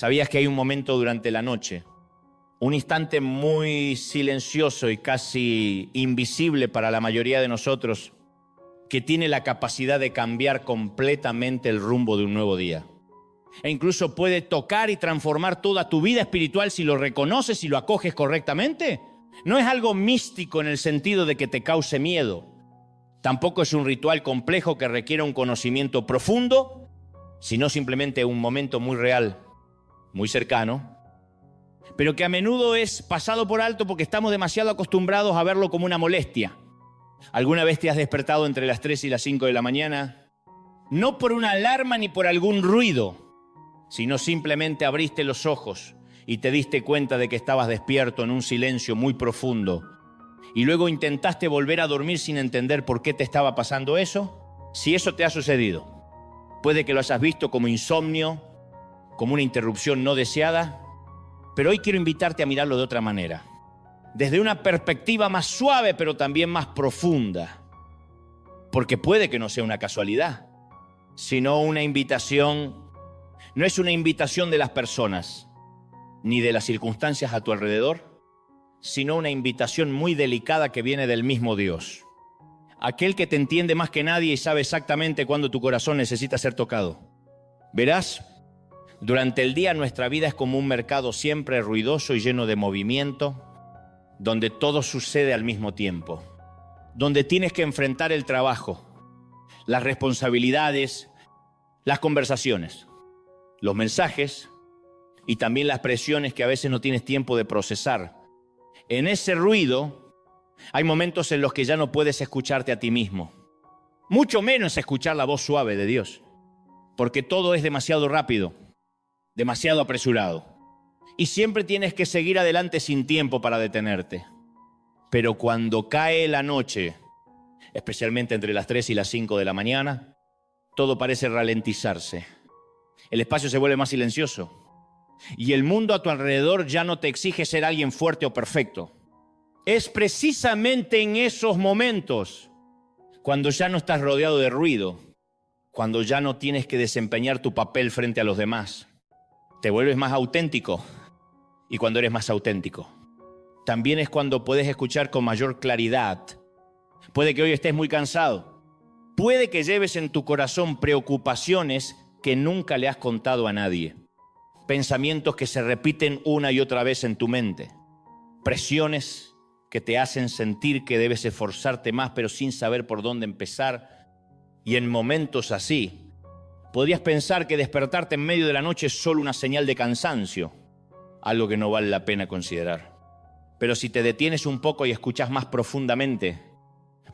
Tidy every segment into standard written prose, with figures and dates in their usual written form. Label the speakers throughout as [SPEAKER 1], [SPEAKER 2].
[SPEAKER 1] ¿Sabías que hay un momento durante la noche, un instante muy silencioso y casi invisible para la mayoría de nosotros, que tiene la capacidad de cambiar completamente el rumbo de un nuevo día? E incluso puede tocar y transformar toda tu vida espiritual si lo reconoces y lo acoges correctamente. No es algo místico en el sentido de que te cause miedo. Tampoco es un ritual complejo que requiera un conocimiento profundo, sino simplemente un momento muy real, muy cercano, pero que a menudo es pasado por alto porque estamos demasiado acostumbrados a verlo como una molestia. ¿Alguna vez te has despertado entre las 3 y las 5 de la mañana? No por una alarma ni por algún ruido, sino simplemente abriste los ojos y te diste cuenta de que estabas despierto en un silencio muy profundo. Y luego intentaste volver a dormir sin entender por qué te estaba pasando eso. Si eso te ha sucedido, puede que lo hayas visto como insomnio, como una interrupción no deseada, pero hoy quiero invitarte a mirarlo de otra manera, desde una perspectiva más suave, pero también más profunda, porque puede que no sea una casualidad, sino una invitación. No es una invitación de las personas, ni de las circunstancias a tu alrededor, sino una invitación muy delicada que viene del mismo Dios. Aquel que te entiende más que nadie y sabe exactamente cuándo tu corazón necesita ser tocado. Verás, durante el día nuestra vida es como un mercado siempre ruidoso y lleno de movimiento, donde todo sucede al mismo tiempo, donde tienes que enfrentar el trabajo, las responsabilidades, las conversaciones, los mensajes y también las presiones que a veces no tienes tiempo de procesar. En ese ruido hay momentos en los que ya no puedes escucharte a ti mismo, mucho menos escuchar la voz suave de Dios, porque todo es demasiado rápido, demasiado apresurado, y siempre tienes que seguir adelante sin tiempo para detenerte. Pero cuando cae la noche, especialmente entre las 3 y las 5 de la mañana, todo parece ralentizarse. El espacio se vuelve más silencioso. Y el mundo a tu alrededor ya no te exige ser alguien fuerte o perfecto. Es precisamente en esos momentos, cuando ya no estás rodeado de ruido, cuando ya no tienes que desempeñar tu papel frente a los demás, te vuelves más auténtico. Y cuando eres más auténtico, también es cuando puedes escuchar con mayor claridad. Puede que hoy estés muy cansado. Puede que lleves en tu corazón preocupaciones que nunca le has contado a nadie. Pensamientos que se repiten una y otra vez en tu mente. Presiones que te hacen sentir que debes esforzarte más, pero sin saber por dónde empezar. Y en momentos así, podrías pensar que despertarte en medio de la noche es solo una señal de cansancio, algo que no vale la pena considerar. Pero si te detienes un poco y escuchas más profundamente,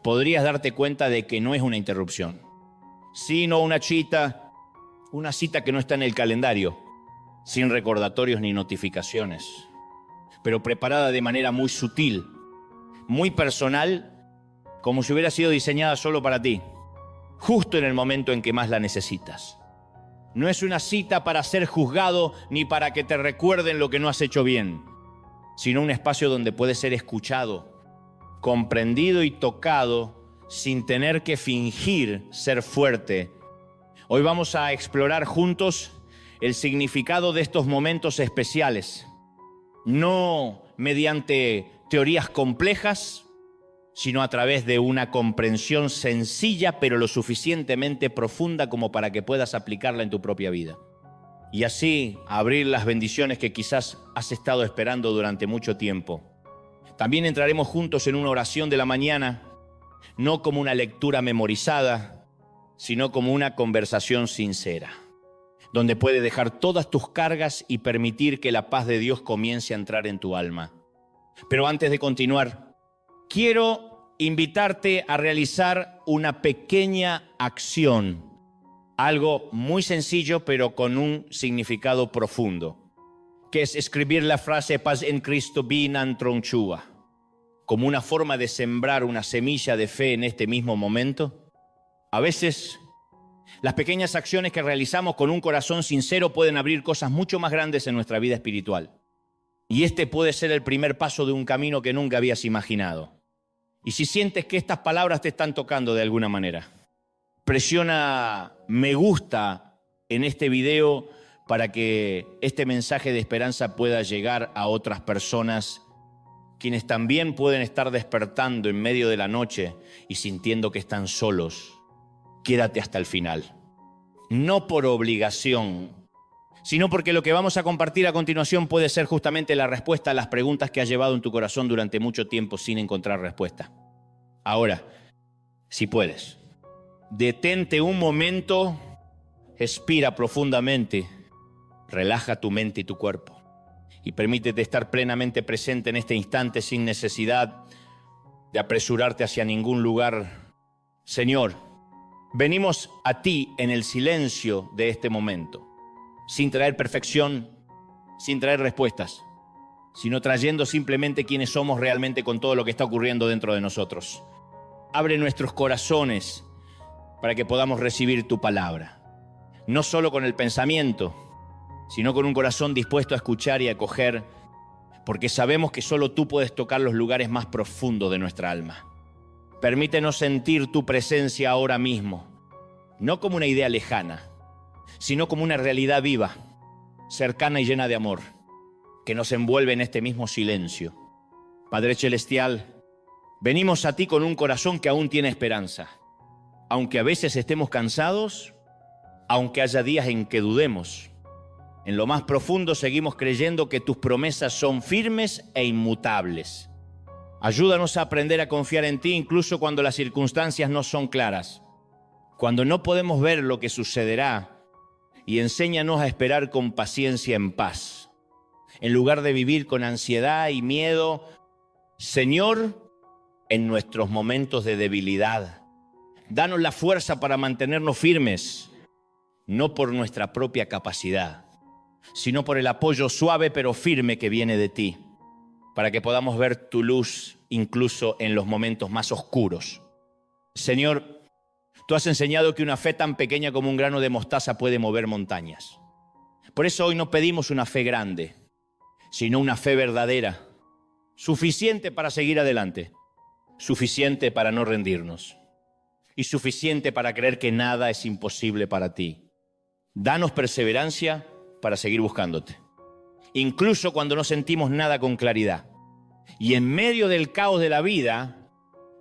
[SPEAKER 1] podrías darte cuenta de que no es una interrupción, sino una cita que no está en el calendario, sin recordatorios ni notificaciones, pero preparada de manera muy sutil, muy personal, como si hubiera sido diseñada solo para ti, justo en el momento en que más la necesitas. No es una cita para ser juzgado ni para que te recuerden lo que no has hecho bien, sino un espacio donde puedes ser escuchado, comprendido y tocado sin tener que fingir ser fuerte. Hoy vamos a explorar juntos el significado de estos momentos especiales, no mediante teorías complejas, sino a través de una comprensión sencilla, pero lo suficientemente profunda como para que puedas aplicarla en tu propia vida. Y así abrir las bendiciones que quizás has estado esperando durante mucho tiempo. También entraremos juntos en una oración de la mañana, no como una lectura memorizada, sino como una conversación sincera, donde puedes dejar todas tus cargas y permitir que la paz de Dios comience a entrar en tu alma. Pero antes de continuar, quiero invitarte a realizar una pequeña acción, algo muy sencillo pero con un significado profundo, que es escribir la frase paz en Cristo binan tronchua, como una forma de sembrar una semilla de fe en este mismo momento. A veces las pequeñas acciones que realizamos con un corazón sincero pueden abrir cosas mucho más grandes en nuestra vida espiritual. Y este puede ser el primer paso de un camino que nunca habías imaginado. Y si sientes que estas palabras te están tocando de alguna manera, presiona me gusta en este video para que este mensaje de esperanza pueda llegar a otras personas, quienes también pueden estar despertando en medio de la noche y sintiendo que están solos. Quédate hasta el final. No por obligación, sino porque lo que vamos a compartir a continuación puede ser justamente la respuesta a las preguntas que has llevado en tu corazón durante mucho tiempo sin encontrar respuesta. Ahora, si puedes, detente un momento, respira profundamente, relaja tu mente y tu cuerpo y permítete estar plenamente presente en este instante sin necesidad de apresurarte hacia ningún lugar. Señor, venimos a ti en el silencio de este momento, sin traer perfección, sin traer respuestas, sino trayendo simplemente quiénes somos realmente con todo lo que está ocurriendo dentro de nosotros. Abre nuestros corazones para que podamos recibir tu palabra, no solo con el pensamiento, sino con un corazón dispuesto a escuchar y a acoger, porque sabemos que solo tú puedes tocar los lugares más profundos de nuestra alma. Permítenos sentir tu presencia ahora mismo, no como una idea lejana, sino como una realidad viva, cercana y llena de amor, que nos envuelve en este mismo silencio. Padre Celestial, venimos a ti con un corazón que aún tiene esperanza, aunque a veces estemos cansados, aunque haya días en que dudemos. En lo más profundo seguimos creyendo que tus promesas son firmes e inmutables. Ayúdanos a aprender a confiar en ti incluso cuando las circunstancias no son claras, cuando no podemos ver lo que sucederá, y enséñanos a esperar con paciencia en paz, en lugar de vivir con ansiedad y miedo. Señor, en nuestros momentos de debilidad, danos la fuerza para mantenernos firmes, no por nuestra propia capacidad, sino por el apoyo suave pero firme que viene de ti, para que podamos ver tu luz incluso en los momentos más oscuros. Señor, tú has enseñado que una fe tan pequeña como un grano de mostaza puede mover montañas. Por eso hoy no pedimos una fe grande, sino una fe verdadera, suficiente para seguir adelante, suficiente para no rendirnos y suficiente para creer que nada es imposible para ti. Danos perseverancia para seguir buscándote, incluso cuando no sentimos nada con claridad. Y en medio del caos de la vida,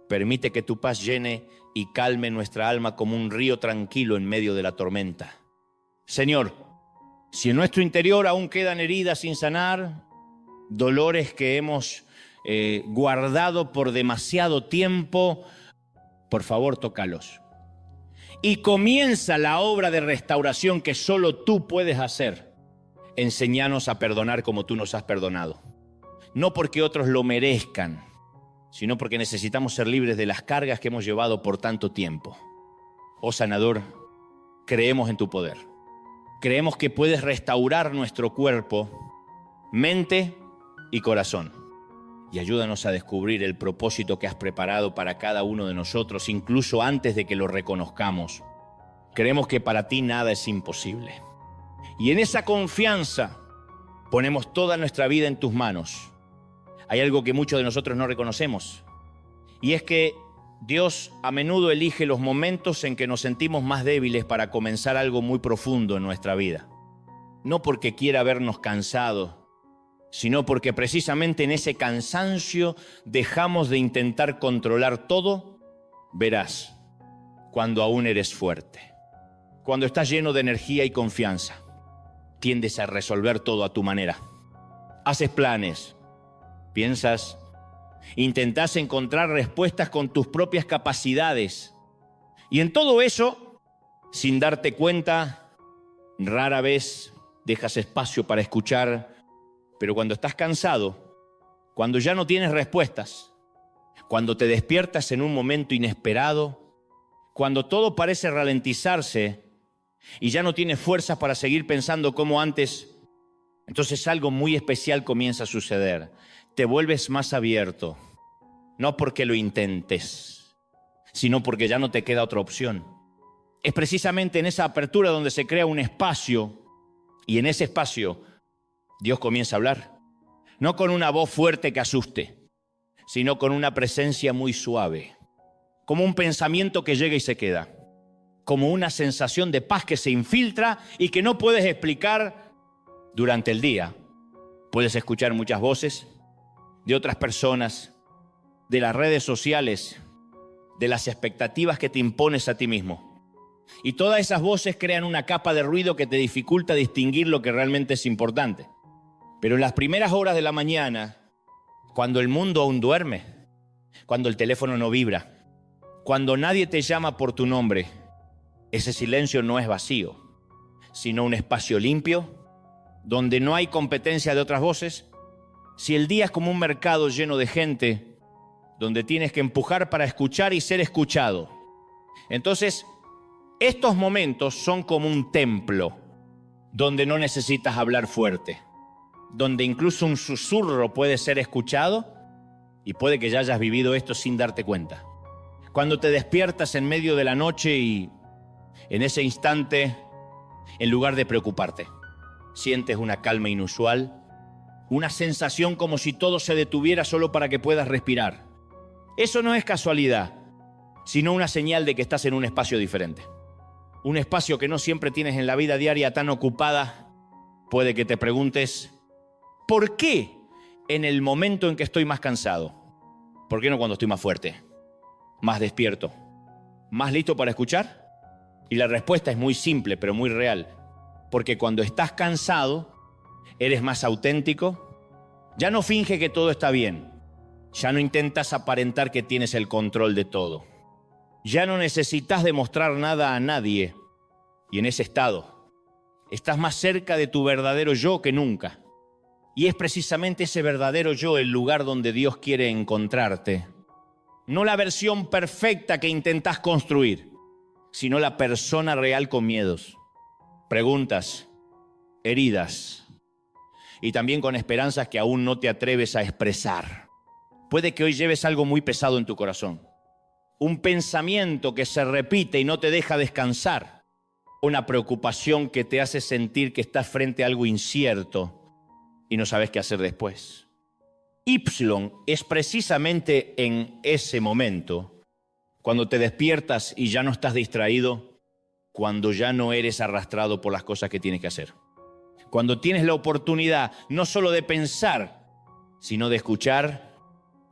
[SPEAKER 1] permite que tu paz llene y calme nuestra alma como un río tranquilo en medio de la tormenta. Señor, si en nuestro interior aún quedan heridas sin sanar, dolores que hemos guardado por demasiado tiempo, por favor, tócalos. Y comienza la obra de restauración que solo tú puedes hacer. Enséñanos a perdonar como tú nos has perdonado. No porque otros lo merezcan, sino porque necesitamos ser libres de las cargas que hemos llevado por tanto tiempo. Oh sanador, creemos en tu poder. Creemos que puedes restaurar nuestro cuerpo, mente y corazón. Y ayúdanos a descubrir el propósito que has preparado para cada uno de nosotros, incluso antes de que lo reconozcamos. Creemos que para ti nada es imposible. Y en esa confianza ponemos toda nuestra vida en tus manos. Hay algo que muchos de nosotros no reconocemos, y es que Dios a menudo elige los momentos en que nos sentimos más débiles para comenzar algo muy profundo en nuestra vida. No porque quiera vernos cansados, sino porque precisamente en ese cansancio dejamos de intentar controlar todo. Verás, cuando aún eres fuerte, cuando estás lleno de energía y confianza, tiendes a resolver todo a tu manera. Haces planes, piensas, intentás encontrar respuestas con tus propias capacidades. Y en todo eso, sin darte cuenta, rara vez dejas espacio para escuchar. Pero cuando estás cansado, cuando ya no tienes respuestas, cuando te despiertas en un momento inesperado, cuando todo parece ralentizarse y ya no tienes fuerzas para seguir pensando como antes, entonces algo muy especial comienza a suceder. Te vuelves más abierto, no porque lo intentes, sino porque ya no te queda otra opción. Es precisamente en esa apertura donde se crea un espacio, y en ese espacio Dios comienza a hablar, no con una voz fuerte que asuste, sino con una presencia muy suave, como un pensamiento que llega y se queda. como una sensación de paz que se infiltra y que no puedes explicar durante el día. Puedes escuchar muchas voces de otras personas, de las redes sociales, de las expectativas que te impones a ti mismo. Y todas esas voces crean una capa de ruido que te dificulta distinguir lo que realmente es importante. Pero en las primeras horas de la mañana, cuando el mundo aún duerme, cuando el teléfono no vibra, cuando nadie te llama por tu nombre, ese silencio no es vacío, sino un espacio limpio, donde no hay competencia de otras voces. Si el día es como un mercado lleno de gente, donde tienes que empujar para escuchar y ser escuchado, entonces estos momentos son como un templo, donde no necesitas hablar fuerte, donde incluso un susurro puede ser escuchado, y puede que ya hayas vivido esto sin darte cuenta. Cuando te despiertas en medio de la noche y en ese instante, en lugar de preocuparte, sientes una calma inusual, una sensación como si todo se detuviera solo para que puedas respirar. Eso no es casualidad, sino una señal de que estás en un espacio diferente. Un espacio que no siempre tienes en la vida diaria tan ocupada. Puede que te preguntes, ¿por qué en el momento en que estoy más cansado? ¿Por qué no cuando estoy más fuerte, más despierto, más listo para escuchar? Y la respuesta es muy simple, pero muy real. Porque cuando estás cansado, eres más auténtico. Ya no finge que todo está bien. Ya no intentas aparentar que tienes el control de todo. Ya no necesitas demostrar nada a nadie. Y en ese estado, estás más cerca de tu verdadero yo que nunca. Y es precisamente ese verdadero yo el lugar donde Dios quiere encontrarte. No la versión perfecta que intentas construir, sino la persona real con miedos, preguntas, heridas y también con esperanzas que aún no te atreves a expresar. Puede que hoy lleves algo muy pesado en tu corazón, un pensamiento que se repite y no te deja descansar, una preocupación que te hace sentir que estás frente a algo incierto y no sabes qué hacer después. Es precisamente en ese momento, cuando te despiertas y ya no estás distraído, cuando ya no eres arrastrado por las cosas que tienes que hacer. Cuando tienes la oportunidad no solo de pensar, sino de escuchar,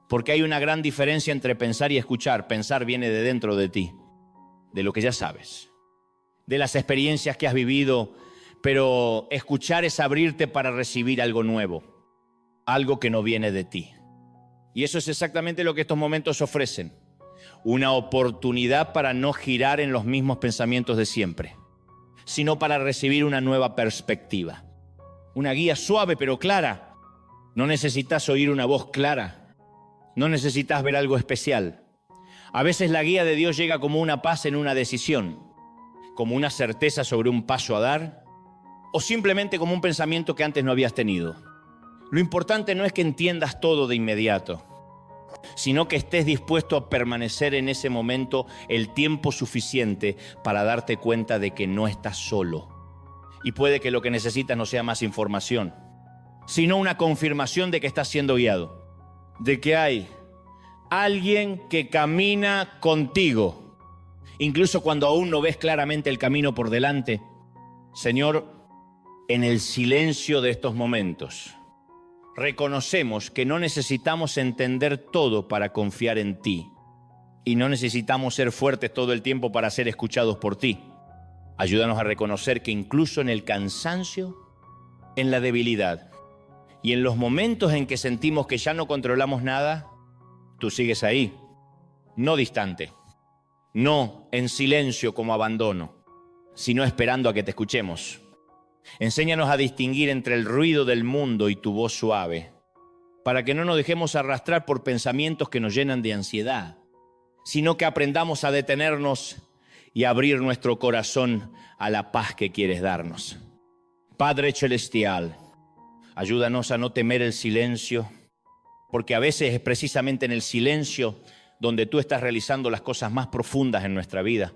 [SPEAKER 1] porque hay una gran diferencia entre pensar y escuchar. Pensar viene de dentro de ti, de lo que ya sabes, de las experiencias que has vivido, pero escuchar es abrirte para recibir algo nuevo, algo que no viene de ti. Y eso es exactamente lo que estos momentos ofrecen. Una oportunidad para no girar en los mismos pensamientos de siempre, sino para recibir una nueva perspectiva. Una guía suave pero clara. No necesitas oír una voz clara. No necesitas ver algo especial. A veces la guía de Dios llega como una paz en una decisión, como una certeza sobre un paso a dar, o simplemente como un pensamiento que antes no habías tenido. Lo importante no es que entiendas todo de inmediato, sino que estés dispuesto a permanecer en ese momento el tiempo suficiente para darte cuenta de que no estás solo. Y puede que lo que necesitas no sea más información, sino una confirmación de que estás siendo guiado, de que hay alguien que camina contigo, incluso cuando aún no ves claramente el camino por delante. Señor, en el silencio de estos momentos, reconocemos que no necesitamos entender todo para confiar en ti, y no necesitamos ser fuertes todo el tiempo para ser escuchados por ti. Ayúdanos a reconocer que incluso en el cansancio, en la debilidad y en los momentos en que sentimos que ya no controlamos nada, tú sigues ahí, no distante, no en silencio como abandono, sino esperando a que te escuchemos. Enséñanos a distinguir entre el ruido del mundo y tu voz suave, para que no nos dejemos arrastrar por pensamientos que nos llenan de ansiedad, sino que aprendamos a detenernos y abrir nuestro corazón a la paz que quieres darnos. Padre Celestial, ayúdanos a no temer el silencio, porque a veces es precisamente en el silencio donde tú estás realizando las cosas más profundas en nuestra vida.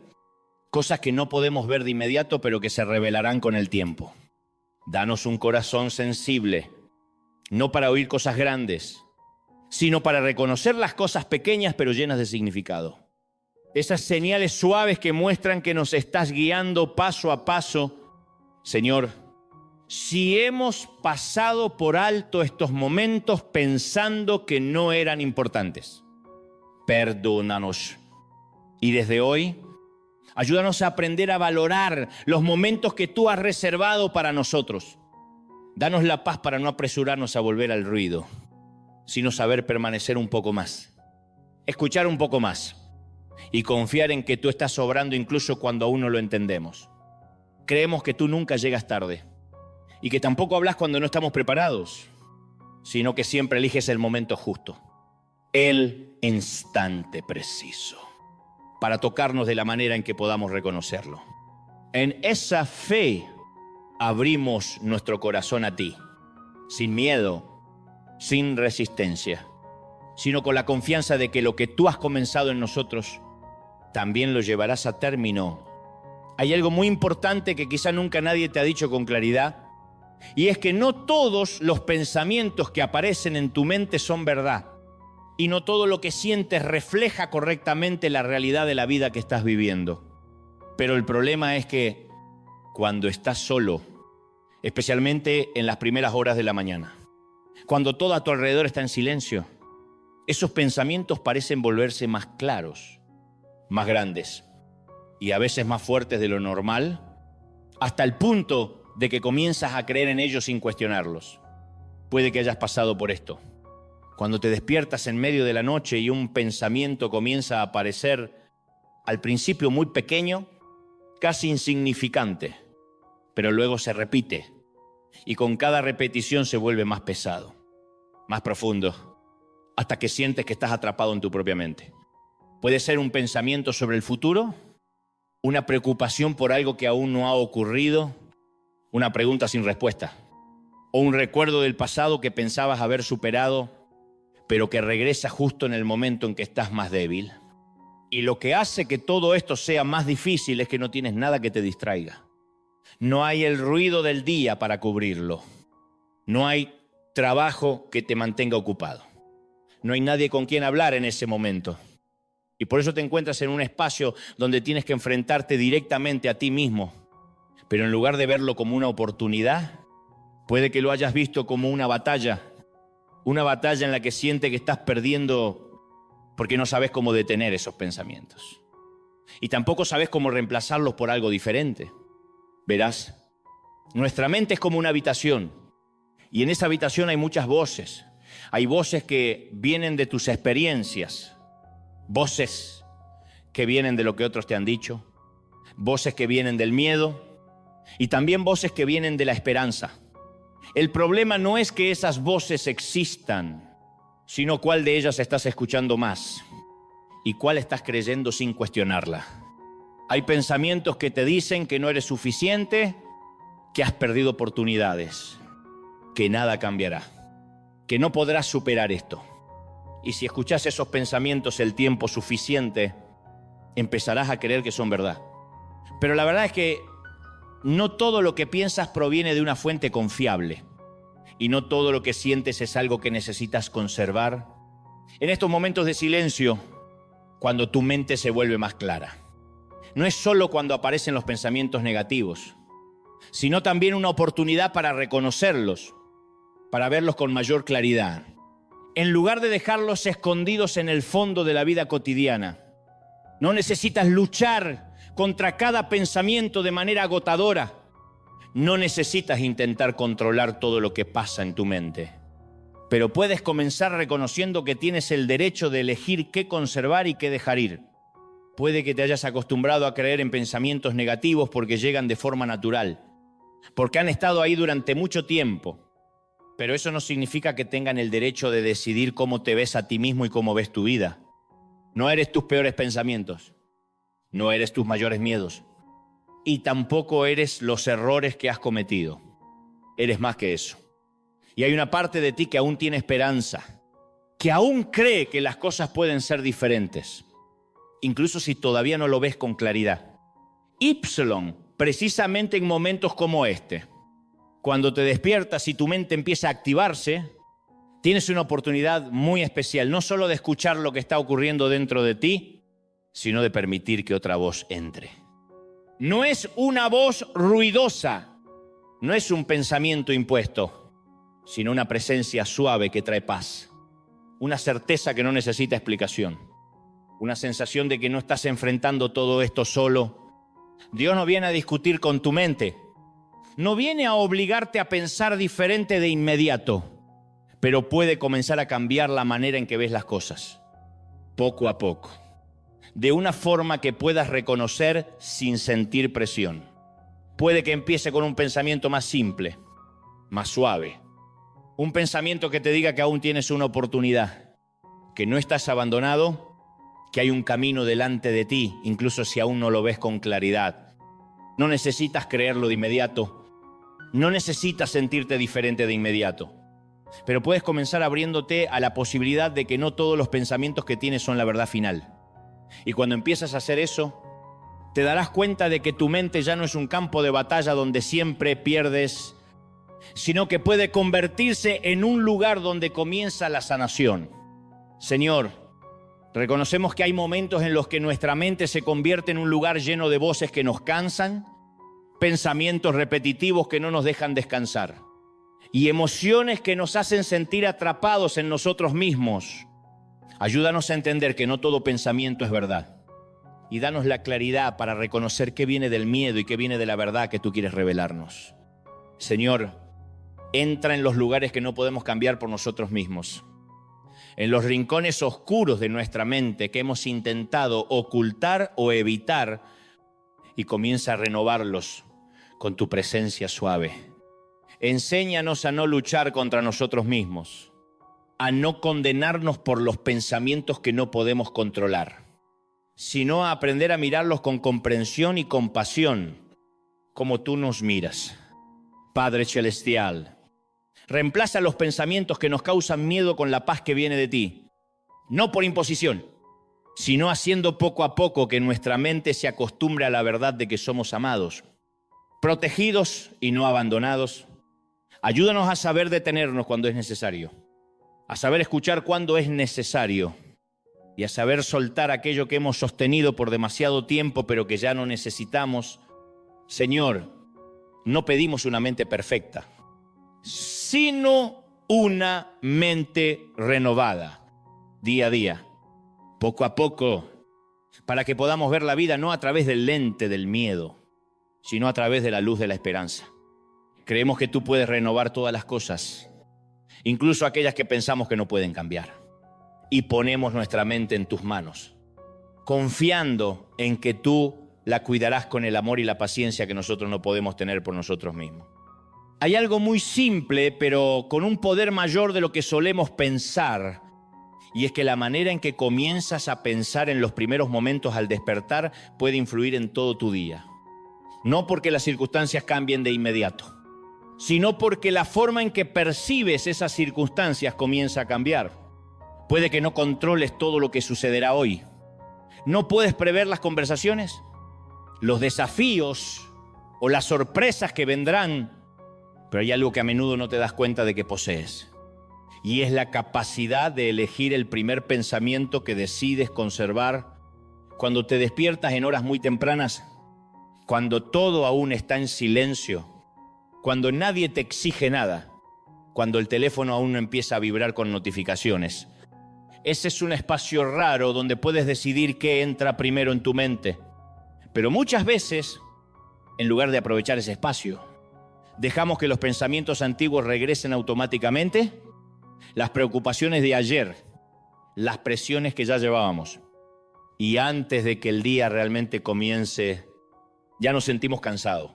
[SPEAKER 1] Cosas que no podemos ver de inmediato, pero que se revelarán con el tiempo. Danos un corazón sensible, no para oír cosas grandes, sino para reconocer las cosas pequeñas pero llenas de significado. esas señales suaves que muestran que nos estás guiando paso a paso. Señor, si hemos pasado por alto estos momentos pensando que no eran importantes, perdónanos. Y desde hoy, ayúdanos a aprender a valorar los momentos que tú has reservado para nosotros. Danos la paz para no apresurarnos a volver al ruido, sino saber permanecer un poco más, escuchar un poco más y confiar en que tú estás obrando incluso cuando aún no lo entendemos. Creemos que tú nunca llegas tarde y que tampoco hablas cuando no estamos preparados, sino que siempre eliges el momento justo, el instante preciso, para tocarnos de la manera en que podamos reconocerlo. En esa fe abrimos nuestro corazón a ti, sin miedo, sin resistencia, sino con la confianza de que lo que tú has comenzado en nosotros también lo llevarás a término. Hay algo muy importante que quizá nunca nadie te ha dicho con claridad, y es que no todos los pensamientos que aparecen en tu mente son verdad, y no todo lo que sientes refleja correctamente la realidad de la vida que estás viviendo. Pero el problema es que cuando estás solo, especialmente en las primeras horas de la mañana, cuando todo a tu alrededor está en silencio, esos pensamientos parecen volverse más claros, más grandes y a veces más fuertes de lo normal, hasta el punto de que comienzas a creer en ellos sin cuestionarlos. Puede que hayas pasado por esto. Cuando te despiertas en medio de la noche y un pensamiento comienza a aparecer, al principio muy pequeño, casi insignificante, pero luego se repite y con cada repetición se vuelve más pesado, más profundo, hasta que sientes que estás atrapado en tu propia mente. Puede ser un pensamiento sobre el futuro, una preocupación por algo que aún no ha ocurrido, una pregunta sin respuesta, o un recuerdo del pasado que pensabas haber superado, pero que regresa justo en el momento en que estás más débil. Y lo que hace que todo esto sea más difícil es que no tienes nada que te distraiga. No hay el ruido del día para cubrirlo. No hay trabajo que te mantenga ocupado. No hay nadie con quien hablar en ese momento. Y por eso te encuentras en un espacio donde tienes que enfrentarte directamente a ti mismo. Pero en lugar de verlo como una oportunidad, puede que lo hayas visto como una batalla en la que sientes que estás perdiendo porque no sabes cómo detener esos pensamientos. Y tampoco sabes cómo reemplazarlos por algo diferente. Verás, nuestra mente es como una habitación, y en esa habitación hay muchas voces. Hay voces que vienen de tus experiencias, voces que vienen de lo que otros te han dicho, voces que vienen del miedo y también voces que vienen de la esperanza. El problema no es que esas voces existan, sino cuál de ellas estás escuchando más y cuál estás creyendo sin cuestionarla. Hay pensamientos que te dicen que no eres suficiente, que has perdido oportunidades, que nada cambiará, que no podrás superar esto. Y si escuchas esos pensamientos el tiempo suficiente, empezarás a creer que son verdad. Pero la verdad es que no todo lo que piensas proviene de una fuente confiable. Y no todo lo que sientes es algo que necesitas conservar. En estos momentos de silencio, cuando tu mente se vuelve más clara, no es solo cuando aparecen los pensamientos negativos, sino también una oportunidad para reconocerlos, para verlos con mayor claridad. En lugar de dejarlos escondidos en el fondo de la vida cotidiana, no necesitas luchar contra cada pensamiento de manera agotadora. No necesitas intentar controlar todo lo que pasa en tu mente, pero puedes comenzar reconociendo que tienes el derecho de elegir qué conservar y qué dejar ir. Puede que te hayas acostumbrado a creer en pensamientos negativos porque llegan de forma natural, porque han estado ahí durante mucho tiempo, pero eso no significa que tengan el derecho de decidir cómo te ves a ti mismo y cómo ves tu vida. No eres tus peores pensamientos, no eres tus mayores miedos, y tampoco eres los errores que has cometido. Eres más que eso. Y hay una parte de ti que aún tiene esperanza, que aún cree que las cosas pueden ser diferentes, incluso si todavía no lo ves con claridad. Precisamente en momentos como este, cuando te despiertas y tu mente empieza a activarse, tienes una oportunidad muy especial, no solo de escuchar lo que está ocurriendo dentro de ti, sino de permitir que otra voz entre. No es una voz ruidosa, no es un pensamiento impuesto, sino una presencia suave que trae paz, una certeza que no necesita explicación, una sensación de que no estás enfrentando todo esto solo. Dios no viene a discutir con tu mente, no viene a obligarte a pensar diferente de inmediato, pero puede comenzar a cambiar la manera en que ves las cosas, poco a poco, de una forma que puedas reconocer sin sentir presión. Puede que empiece con un pensamiento más simple, más suave, un pensamiento que te diga que aún tienes una oportunidad, que no estás abandonado, que hay un camino delante de ti, incluso si aún no lo ves con claridad. No necesitas creerlo de inmediato, no necesitas sentirte diferente de inmediato, pero puedes comenzar abriéndote a la posibilidad de que no todos los pensamientos que tienes son la verdad final. Y cuando empiezas a hacer eso, te darás cuenta de que tu mente ya no es un campo de batalla donde siempre pierdes, sino que puede convertirse en un lugar donde comienza la sanación. Señor, reconocemos que hay momentos en los que nuestra mente se convierte en un lugar lleno de voces que nos cansan, pensamientos repetitivos que no nos dejan descansar y emociones que nos hacen sentir atrapados en nosotros mismos. Ayúdanos a entender que no todo pensamiento es verdad y danos la claridad para reconocer qué viene del miedo y qué viene de la verdad que tú quieres revelarnos. Señor, entra en los lugares que no podemos cambiar por nosotros mismos, en los rincones oscuros de nuestra mente que hemos intentado ocultar o evitar, y comienza a renovarlos con tu presencia suave. Enséñanos a no luchar contra nosotros mismos, a no condenarnos por los pensamientos que no podemos controlar, sino a aprender a mirarlos con comprensión y compasión, como tú nos miras. Padre Celestial, reemplaza los pensamientos que nos causan miedo con la paz que viene de ti, no por imposición, sino haciendo poco a poco que nuestra mente se acostumbre a la verdad de que somos amados, protegidos y no abandonados. Ayúdanos a saber detenernos cuando es necesario, a saber escuchar cuando es necesario y a saber soltar aquello que hemos sostenido por demasiado tiempo pero que ya no necesitamos. Señor, no pedimos una mente perfecta, sino una mente renovada día a día, poco a poco, para que podamos ver la vida no a través del lente del miedo, sino a través de la luz de la esperanza. Creemos que tú puedes renovar todas las cosas, incluso aquellas que pensamos que no pueden cambiar. Y ponemos nuestra mente en tus manos, confiando en que tú la cuidarás con el amor y la paciencia que nosotros no podemos tener por nosotros mismos. Hay algo muy simple, pero con un poder mayor de lo que solemos pensar, y es que la manera en que comienzas a pensar en los primeros momentos al despertar puede influir en todo tu día. No porque las circunstancias cambien de inmediato, sino porque la forma en que percibes esas circunstancias comienza a cambiar. Puede que no controles todo lo que sucederá hoy. No puedes prever las conversaciones, los desafíos o las sorpresas que vendrán, pero hay algo que a menudo no te das cuenta de que posees. Y es la capacidad de elegir el primer pensamiento que decides conservar cuando te despiertas en horas muy tempranas, cuando todo aún está en silencio, cuando nadie te exige nada, cuando el teléfono aún no empieza a vibrar con notificaciones. Ese es un espacio raro donde puedes decidir qué entra primero en tu mente. Pero muchas veces, en lugar de aprovechar ese espacio, dejamos que los pensamientos antiguos regresen automáticamente, las preocupaciones de ayer, las presiones que ya llevábamos. Y antes de que el día realmente comience, ya nos sentimos cansados.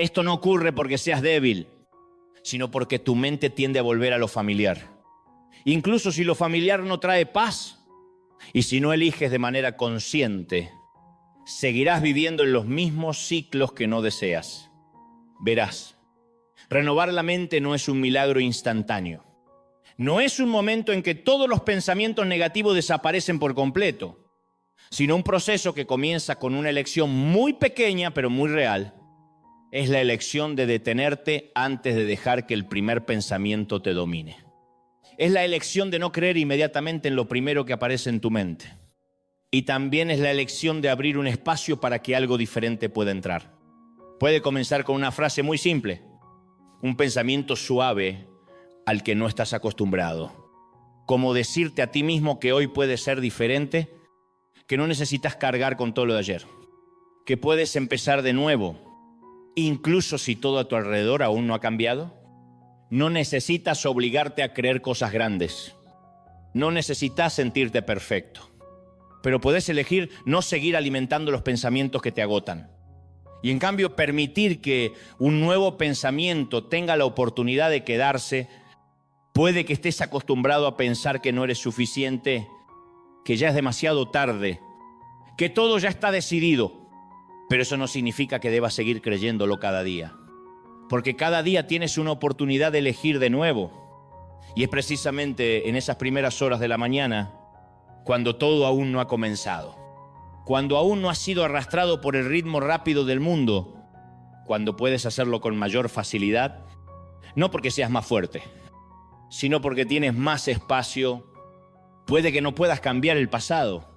[SPEAKER 1] Esto no ocurre porque seas débil, sino porque tu mente tiende a volver a lo familiar. Incluso si lo familiar no trae paz, y si no eliges de manera consciente, seguirás viviendo en los mismos ciclos que no deseas. Verás, renovar la mente no es un milagro instantáneo. No es un momento en que todos los pensamientos negativos desaparecen por completo, sino un proceso que comienza con una elección muy pequeña pero muy real. Es la elección de detenerte antes de dejar que el primer pensamiento te domine. Es la elección de no creer inmediatamente en lo primero que aparece en tu mente. y también es la elección de abrir un espacio para que algo diferente pueda entrar. Puede comenzar con una frase muy simple, un pensamiento suave al que no estás acostumbrado. Como decirte a ti mismo que hoy puede ser diferente, que no necesitas cargar con todo lo de ayer, que puedes empezar de nuevo, incluso si todo a tu alrededor aún no ha cambiado. No necesitas obligarte a creer cosas grandes, no necesitas sentirte perfecto, pero puedes elegir no seguir alimentando los pensamientos que te agotan. Y en cambio permitir que un nuevo pensamiento tenga la oportunidad de quedarse. Puede que estés acostumbrado a pensar que no eres suficiente, que ya es demasiado tarde, que todo ya está decidido, pero eso no significa que debas seguir creyéndolo cada día, porque cada día tienes una oportunidad de elegir de nuevo. Y es precisamente en esas primeras horas de la mañana cuando todo aún no ha comenzado, cuando aún no has sido arrastrado por el ritmo rápido del mundo, cuando puedes hacerlo con mayor facilidad, no porque seas más fuerte, sino porque tienes más espacio. Puede que no puedas cambiar el pasado,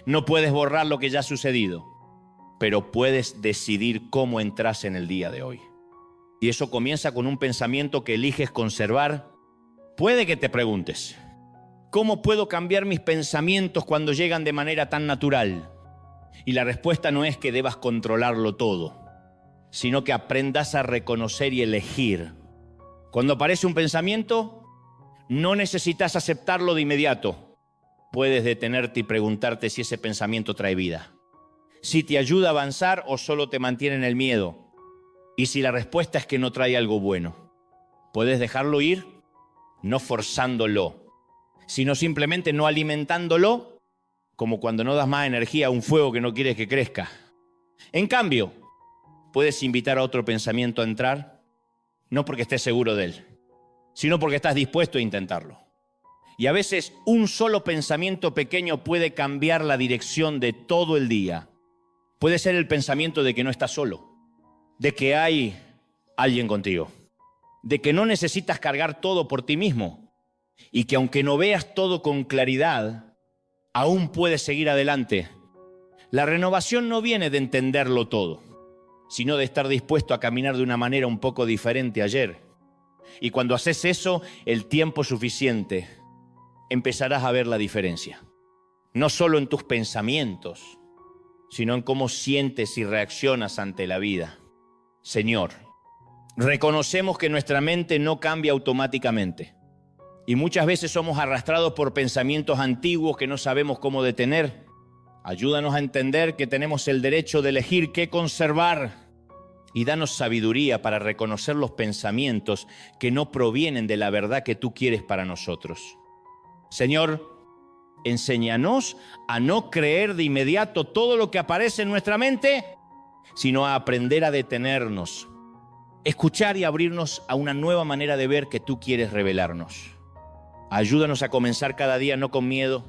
[SPEAKER 1] no puedes borrar lo que ya ha sucedido, pero puedes decidir cómo entras en el día de hoy. Y eso comienza con un pensamiento que eliges conservar. Puede que te preguntes, ¿cómo puedo cambiar mis pensamientos cuando llegan de manera tan natural? Y la respuesta no es que debas controlarlo todo, sino que aprendas a reconocer y elegir. Cuando aparece un pensamiento, no necesitas aceptarlo de inmediato. Puedes detenerte y preguntarte si ese pensamiento trae vida, si te ayuda a avanzar o solo te mantiene en el miedo. Y si la respuesta es que no trae algo bueno, puedes dejarlo ir, no forzándolo, sino simplemente no alimentándolo, como cuando no das más energía a un fuego que no quieres que crezca. En cambio, puedes invitar a otro pensamiento a entrar, no porque estés seguro de él, sino porque estás dispuesto a intentarlo. Y a veces un solo pensamiento pequeño puede cambiar la dirección de todo el día. Puede ser el pensamiento de que no estás solo, de que hay alguien contigo, de que no necesitas cargar todo por ti mismo y que aunque no veas todo con claridad, aún puedes seguir adelante. La renovación no viene de entenderlo todo, sino de estar dispuesto a caminar de una manera un poco diferente ayer. Y cuando haces eso, el tiempo suficiente, empezarás a ver la diferencia. No solo en tus pensamientos, sino en cómo sientes y reaccionas ante la vida. Señor, reconocemos que nuestra mente no cambia automáticamente. Y muchas veces somos arrastrados por pensamientos antiguos que no sabemos cómo detener. Ayúdanos a entender que tenemos el derecho de elegir qué conservar. Y danos sabiduría para reconocer los pensamientos que no provienen de la verdad que tú quieres para nosotros. Señor, enséñanos a no creer de inmediato todo lo que aparece en nuestra mente, sino a aprender a detenernos, escuchar y abrirnos a una nueva manera de ver que tú quieres revelarnos. Ayúdanos a comenzar cada día no con miedo,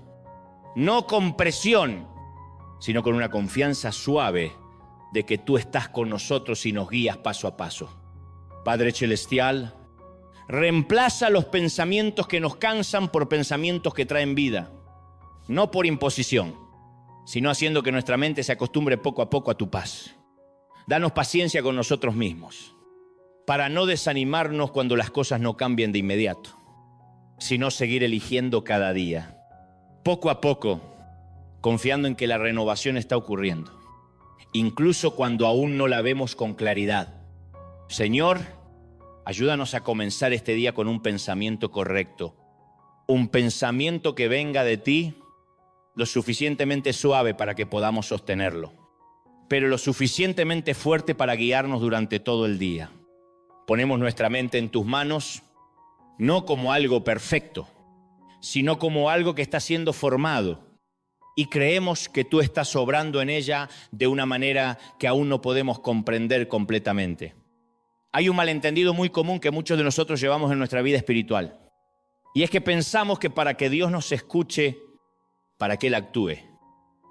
[SPEAKER 1] no con presión, sino con una confianza suave de que tú estás con nosotros y nos guías paso a paso. Padre Celestial, reemplaza los pensamientos que nos cansan por pensamientos que traen vida, no por imposición, sino haciendo que nuestra mente se acostumbre poco a poco a tu paz. Danos paciencia con nosotros mismos, para no desanimarnos cuando las cosas no cambien de inmediato, sino seguir eligiendo cada día, poco a poco, confiando en que la renovación está ocurriendo, incluso cuando aún no la vemos con claridad. Señor, ayúdanos a comenzar este día con un pensamiento correcto, un pensamiento que venga de ti, lo suficientemente suave para que podamos sostenerlo, pero lo suficientemente fuerte para guiarnos durante todo el día. Ponemos nuestra mente en tus manos, no como algo perfecto, sino como algo que está siendo formado, y creemos que tú estás obrando en ella de una manera que aún no podemos comprender completamente. Hay un malentendido muy común que muchos de nosotros llevamos en nuestra vida espiritual, y es que pensamos que para que Dios nos escuche, para que Él actúe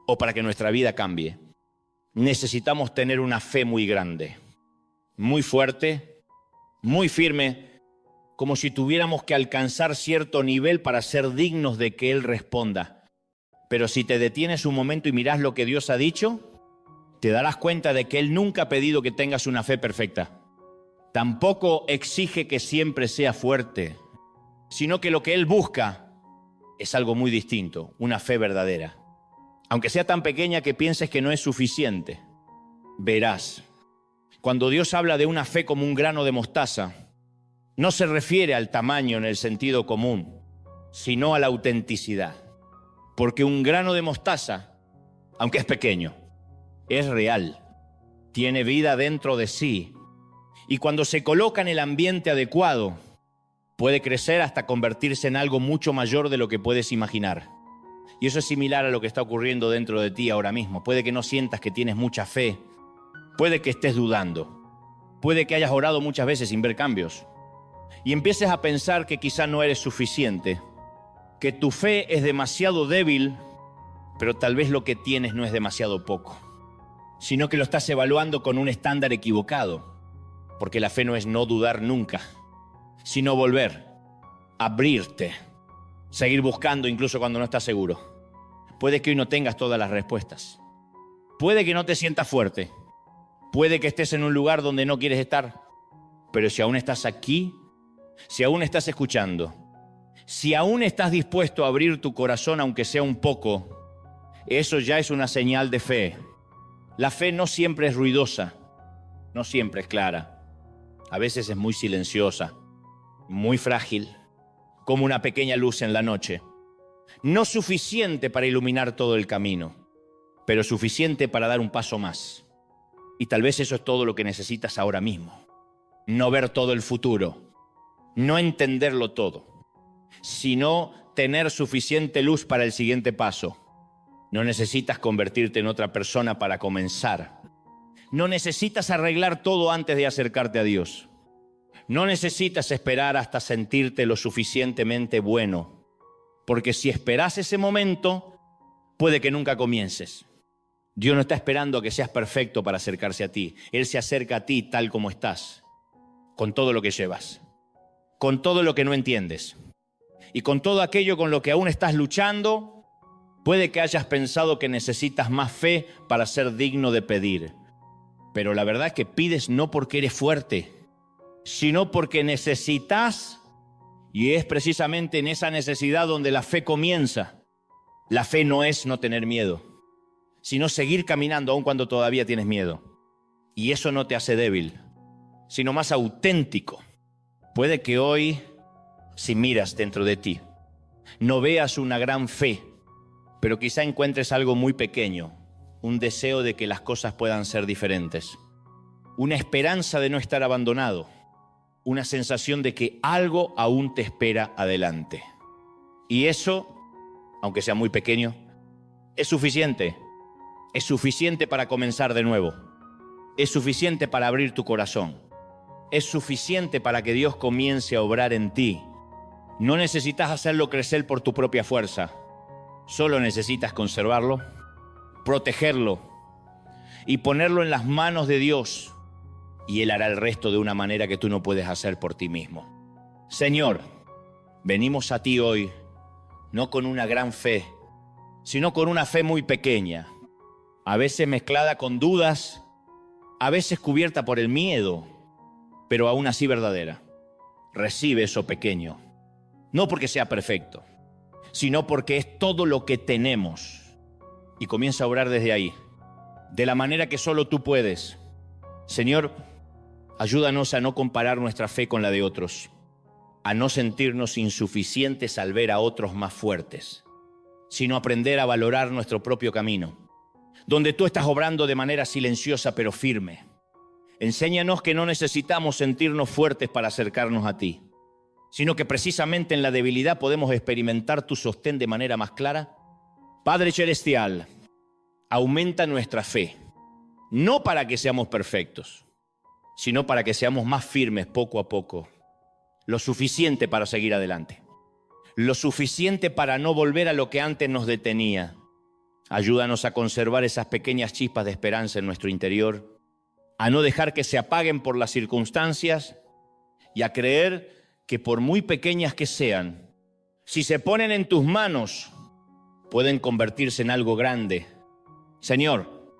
[SPEAKER 1] o para que nuestra vida cambie, necesitamos tener una fe muy grande, muy fuerte, muy firme, como si tuviéramos que alcanzar cierto nivel para ser dignos de que Él responda. Pero si te detienes un momento y miras lo que Dios ha dicho, te darás cuenta de que Él nunca ha pedido que tengas una fe perfecta. Tampoco exige que siempre sea fuerte, sino que lo que Él busca es algo muy distinto, una fe verdadera. Aunque sea tan pequeña que pienses que no es suficiente, verás, cuando Dios habla de una fe como un grano de mostaza, no se refiere al tamaño en el sentido común, sino a la autenticidad. Porque un grano de mostaza, aunque es pequeño, es real, tiene vida dentro de sí, y cuando se coloca en el ambiente adecuado, puede crecer hasta convertirse en algo mucho mayor de lo que puedes imaginar. Y eso es similar a lo que está ocurriendo dentro de ti ahora mismo. Puede que no sientas que tienes mucha fe, puede que estés dudando, puede que hayas orado muchas veces sin ver cambios, y empieces a pensar que quizá no eres suficiente, que tu fe es demasiado débil, pero tal vez lo que tienes no es demasiado poco, sino que lo estás evaluando con un estándar equivocado, porque la fe no es no dudar nunca, sino volver, abrirte, seguir buscando incluso cuando no estás seguro. Puede que hoy no tengas todas las respuestas, puede que no te sientas fuerte, puede que estés en un lugar donde no quieres estar, pero si aún estás aquí, si aún estás escuchando, si aún estás dispuesto a abrir tu corazón aunque sea un poco, eso ya es una señal de fe. La fe no siempre es ruidosa, no siempre es clara. A veces es muy silenciosa, muy frágil, como una pequeña luz en la noche. No suficiente para iluminar todo el camino, pero suficiente para dar un paso más. Y tal vez eso es todo lo que necesitas ahora mismo. No ver todo el futuro, no entenderlo todo, sino tener suficiente luz para el siguiente paso. No necesitas convertirte en otra persona para comenzar. No necesitas arreglar todo antes de acercarte a Dios. No necesitas esperar hasta sentirte lo suficientemente bueno, porque si esperas ese momento, puede que nunca comiences. Dios no está esperando a que seas perfecto para acercarse a ti. Él se acerca a ti tal como estás, con todo lo que llevas, con todo lo que no entiendes y con todo aquello con lo que aún estás luchando. Puede que hayas pensado que necesitas más fe para ser digno de pedir, pero la verdad es que pides no porque eres fuerte, sino porque necesitas, y es precisamente en esa necesidad donde la fe comienza. La fe no es no tener miedo, sino seguir caminando aun cuando todavía tienes miedo. Y eso no te hace débil, sino más auténtico. Puede que hoy, si miras dentro de ti, no veas una gran fe, pero quizá encuentres algo muy pequeño, un deseo de que las cosas puedan ser diferentes, una esperanza de no estar abandonado, una sensación de que algo aún te espera adelante. Y eso, aunque sea muy pequeño, es suficiente. Es suficiente para comenzar de nuevo. Es suficiente para abrir tu corazón. Es suficiente para que Dios comience a obrar en ti. No necesitas hacerlo crecer por tu propia fuerza. Solo necesitas conservarlo, protegerlo y ponerlo en las manos de Dios. Y Él hará el resto de una manera que tú no puedes hacer por ti mismo. Señor, venimos a ti hoy, no con una gran fe, sino con una fe muy pequeña, a veces mezclada con dudas, a veces cubierta por el miedo, pero aún así verdadera. Recibe eso pequeño, no porque sea perfecto, sino porque es todo lo que tenemos. Y comienza a orar desde ahí, de la manera que solo tú puedes. Señor, ayúdanos a no comparar nuestra fe con la de otros, a no sentirnos insuficientes al ver a otros más fuertes, sino aprender a valorar nuestro propio camino, donde tú estás obrando de manera silenciosa pero firme. Enséñanos que no necesitamos sentirnos fuertes para acercarnos a ti, sino que precisamente en la debilidad podemos experimentar tu sostén de manera más clara. Padre Celestial, aumenta nuestra fe, no para que seamos perfectos, sino para que seamos más firmes poco a poco, lo suficiente para seguir adelante, lo suficiente para no volver a lo que antes nos detenía. Ayúdanos a conservar esas pequeñas chispas de esperanza en nuestro interior, a no dejar que se apaguen por las circunstancias y a creer que por muy pequeñas que sean, si se ponen en tus manos, pueden convertirse en algo grande. Señor,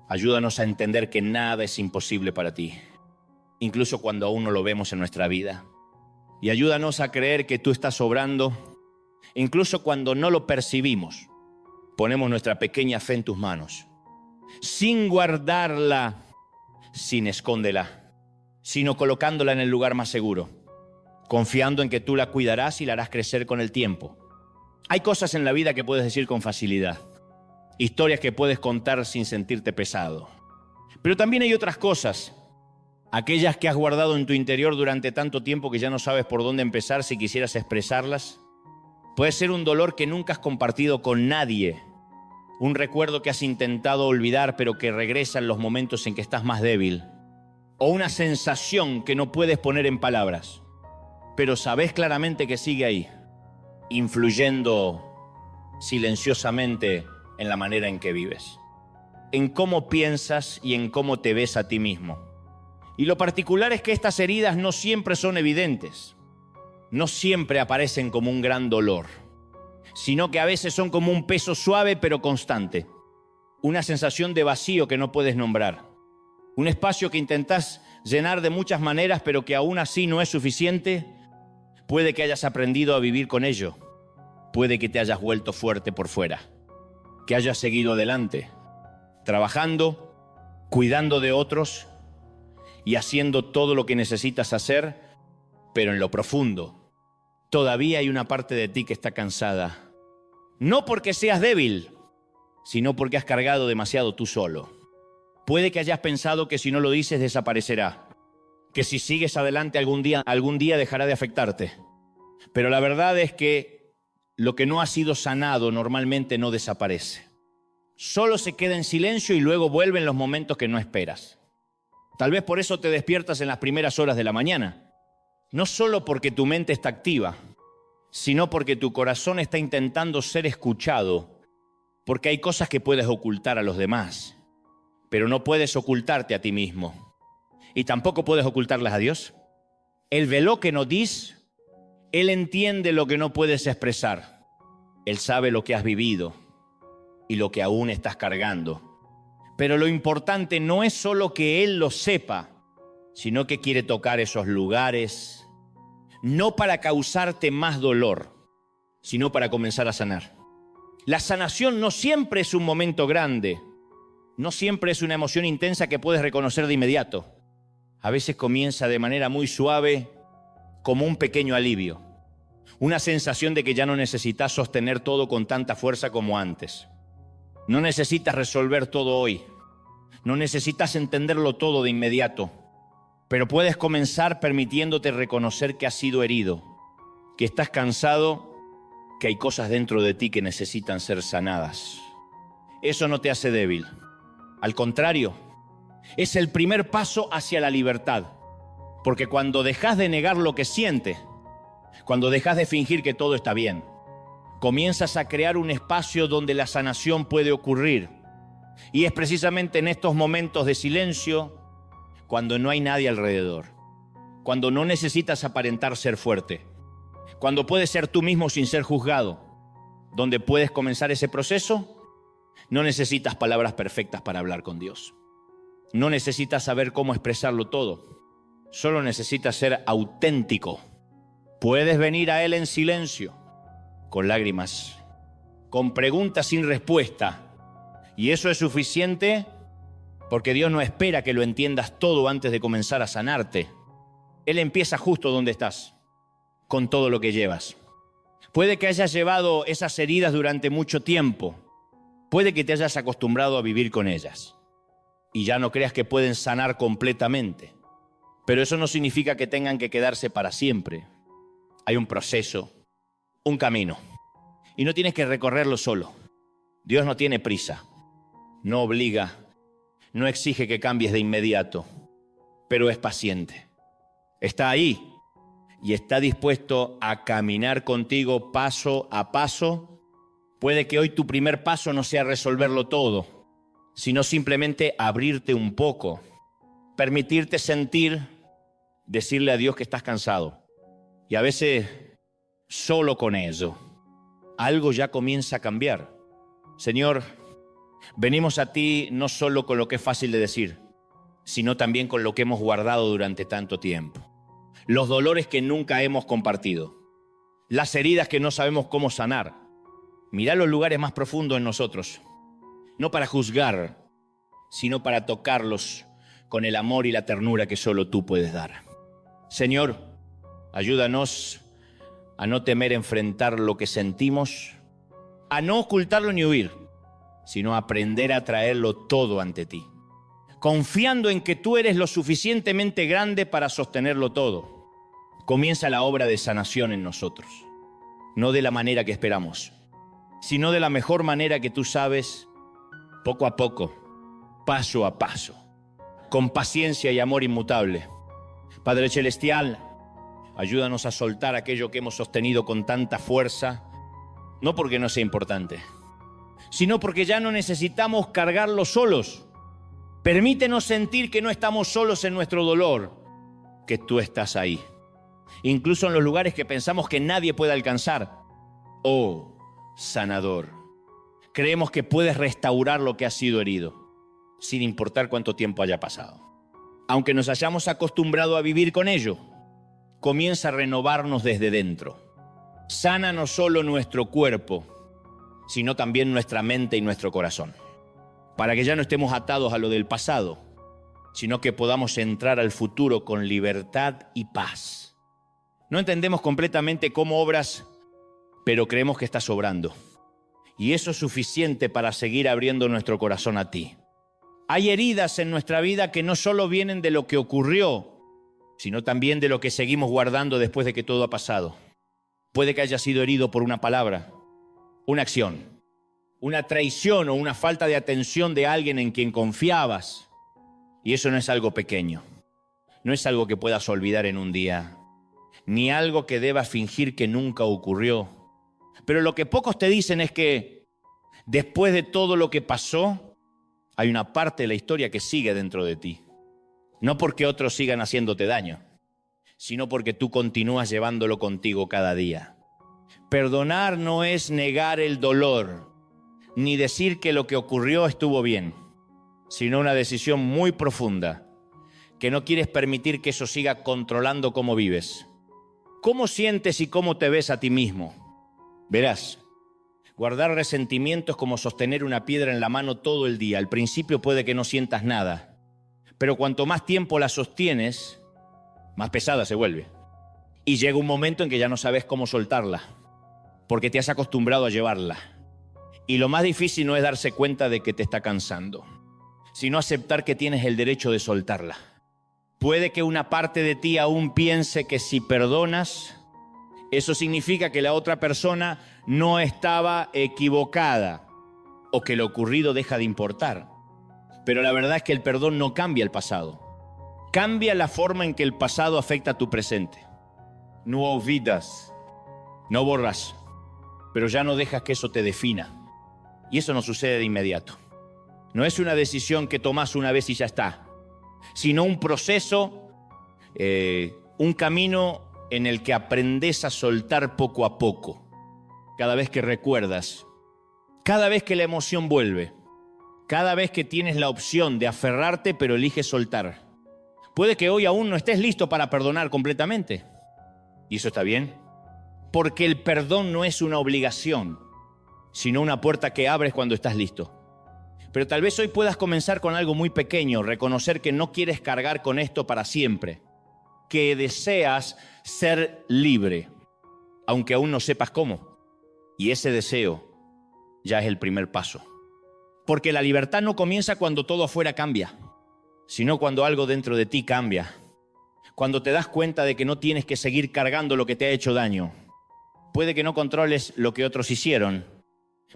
[SPEAKER 1] ayúdanos a entender que nada es imposible para ti, incluso cuando aún no lo vemos en nuestra vida. Y ayúdanos a creer que tú estás obrando, incluso cuando no lo percibimos. Ponemos nuestra pequeña fe en tus manos, sin guardarla, sin escóndela, sino colocándola en el lugar más seguro, confiando en que tú la cuidarás y la harás crecer con el tiempo. Hay cosas en la vida que puedes decir con facilidad, historias que puedes contar sin sentirte pesado. Pero también hay otras cosas, aquellas que has guardado en tu interior durante tanto tiempo que ya no sabes por dónde empezar si quisieras expresarlas. Puede ser un dolor que nunca has compartido con nadie, un recuerdo que has intentado olvidar pero que regresa en los momentos en que estás más débil, o una sensación que no puedes poner en palabras, pero sabes claramente que sigue ahí, influyendo silenciosamente en la manera en que vives, en cómo piensas y en cómo te ves a ti mismo. Y lo particular es que estas heridas no siempre son evidentes, no siempre aparecen como un gran dolor, sino que a veces son como un peso suave pero constante, una sensación de vacío que no puedes nombrar, un espacio que intentás llenar de muchas maneras pero que aún así no es suficiente. Puede que hayas aprendido a vivir con ello, puede que te hayas vuelto fuerte por fuera, que hayas seguido adelante, trabajando, cuidando de otros y haciendo todo lo que necesitas hacer, pero en lo profundo todavía hay una parte de ti que está cansada. No porque seas débil, sino porque has cargado demasiado tú solo. Puede que hayas pensado que si no lo dices desaparecerá, que si sigues adelante algún día dejará de afectarte. Pero la verdad es que lo que no ha sido sanado normalmente no desaparece. Solo se queda en silencio y luego vuelve en los momentos que no esperas. Tal vez por eso te despiertas en las primeras horas de la mañana. No solo porque tu mente está activa, sino porque tu corazón está intentando ser escuchado, porque hay cosas que puedes ocultar a los demás, pero no puedes ocultarte a ti mismo. Y tampoco puedes ocultarlas a Dios. Él ve lo que no dices, Él entiende lo que no puedes expresar. Él sabe lo que has vivido y lo que aún estás cargando. Pero lo importante no es solo que Él lo sepa, sino que quiere tocar esos lugares, no para causarte más dolor, sino para comenzar a sanar. La sanación no siempre es un momento grande, no siempre es una emoción intensa que puedes reconocer de inmediato. A veces comienza de manera muy suave, como un pequeño alivio, una sensación de que ya no necesitas sostener todo con tanta fuerza como antes. No necesitas resolver todo hoy, no necesitas entenderlo todo de inmediato. Pero puedes comenzar permitiéndote reconocer que has sido herido, que estás cansado, que hay cosas dentro de ti que necesitan ser sanadas. Eso no te hace débil. Al contrario, es el primer paso hacia la libertad. Porque cuando dejas de negar lo que sientes, cuando dejas de fingir que todo está bien, comienzas a crear un espacio donde la sanación puede ocurrir. Y es precisamente en estos momentos de silencio, cuando no hay nadie alrededor, cuando no necesitas aparentar ser fuerte, cuando puedes ser tú mismo sin ser juzgado, donde puedes comenzar ese proceso. No necesitas palabras perfectas para hablar con Dios. No necesitas saber cómo expresarlo todo. Solo necesitas ser auténtico. Puedes venir a Él en silencio, con lágrimas, con preguntas sin respuesta. Y eso es suficiente porque Dios no espera que lo entiendas todo antes de comenzar a sanarte. Él empieza justo donde estás, con todo lo que llevas. Puede que hayas llevado esas heridas durante mucho tiempo. Puede que te hayas acostumbrado a vivir con ellas y ya no creas que pueden sanar completamente. Pero eso no significa que tengan que quedarse para siempre. Hay un proceso, un camino. Y no tienes que recorrerlo solo. Dios no tiene prisa, no obliga, no exige que cambies de inmediato, pero es paciente. Está ahí y está dispuesto a caminar contigo paso a paso. Puede que hoy tu primer paso no sea resolverlo todo, sino simplemente abrirte un poco, permitirte sentir, decirle a Dios que estás cansado. Y a veces, solo con eso, algo ya comienza a cambiar. Señor, venimos a ti no solo con lo que es fácil de decir, sino también con lo que hemos guardado durante tanto tiempo. Los dolores que nunca hemos compartido, las heridas que no sabemos cómo sanar. Mirá los lugares más profundos en nosotros, no para juzgar, sino para tocarlos con el amor y la ternura que solo tú puedes dar. Señor, ayúdanos a no temer enfrentar lo que sentimos, a no ocultarlo ni huir, sino a aprender a traerlo todo ante ti, confiando en que tú eres lo suficientemente grande para sostenerlo todo. Comienza la obra de sanación en nosotros, no de la manera que esperamos, sino de la mejor manera que tú sabes, poco a poco, paso a paso, con paciencia y amor inmutable. Padre Celestial, ayúdanos a soltar aquello que hemos sostenido con tanta fuerza, no porque no sea importante, sino porque ya no necesitamos cargarlo solos. Permítenos sentir que no estamos solos en nuestro dolor, que tú estás ahí, incluso en los lugares que pensamos que nadie puede alcanzar. Oh, sanador, creemos que puedes restaurar lo que ha sido herido, sin importar cuánto tiempo haya pasado. Aunque nos hayamos acostumbrado a vivir con ello, comienza a renovarnos desde dentro. Sana no solo nuestro cuerpo, sino también nuestra mente y nuestro corazón, para que ya no estemos atados a lo del pasado, sino que podamos entrar al futuro con libertad y paz. No entendemos completamente cómo obras, pero creemos que estás obrando. Y eso es suficiente para seguir abriendo nuestro corazón a ti. Hay heridas en nuestra vida que no solo vienen de lo que ocurrió, sino también de lo que seguimos guardando después de que todo ha pasado. Puede que hayas sido herido por una palabra, una acción, una traición o una falta de atención de alguien en quien confiabas. Y eso no es algo pequeño, no es algo que puedas olvidar en un día, ni algo que debas fingir que nunca ocurrió. Pero lo que pocos te dicen es que después de todo lo que pasó, hay una parte de la historia que sigue dentro de ti. No porque otros sigan haciéndote daño, sino porque tú continúas llevándolo contigo cada día. Perdonar no es negar el dolor, ni decir que lo que ocurrió estuvo bien, sino una decisión muy profunda, que no quieres permitir que eso siga controlando cómo vives. ¿Cómo sientes y cómo te ves a ti mismo? Verás, guardar resentimiento es como sostener una piedra en la mano todo el día. Al principio puede que no sientas nada, pero cuanto más tiempo la sostienes, más pesada se vuelve. Y llega un momento en que ya no sabes cómo soltarla, porque te has acostumbrado a llevarla. Y lo más difícil no es darse cuenta de que te está cansando, sino aceptar que tienes el derecho de soltarla. Puede que una parte de ti aún piense que si perdonas, eso significa que la otra persona no estaba equivocada o que lo ocurrido deja de importar. Pero la verdad es que el perdón no cambia el pasado. Cambia la forma en que el pasado afecta a tu presente. No olvidas, no borras, pero ya no dejas que eso te defina. Y eso no sucede de inmediato. No es una decisión que tomas una vez y ya está, sino un proceso, un camino en el que aprendes a soltar poco a poco. Cada vez que recuerdas, cada vez que la emoción vuelve, cada vez que tienes la opción de aferrarte pero eliges soltar. Puede que hoy aún no estés listo para perdonar completamente. Y eso está bien, porque el perdón no es una obligación, sino una puerta que abres cuando estás listo. Pero tal vez hoy puedas comenzar con algo muy pequeño, reconocer que no quieres cargar con esto para siempre, que deseas ser libre, aunque aún no sepas cómo. Y ese deseo ya es el primer paso. Porque la libertad no comienza cuando todo afuera cambia, sino cuando algo dentro de ti cambia. Cuando te das cuenta de que no tienes que seguir cargando lo que te ha hecho daño. Puede que no controles lo que otros hicieron,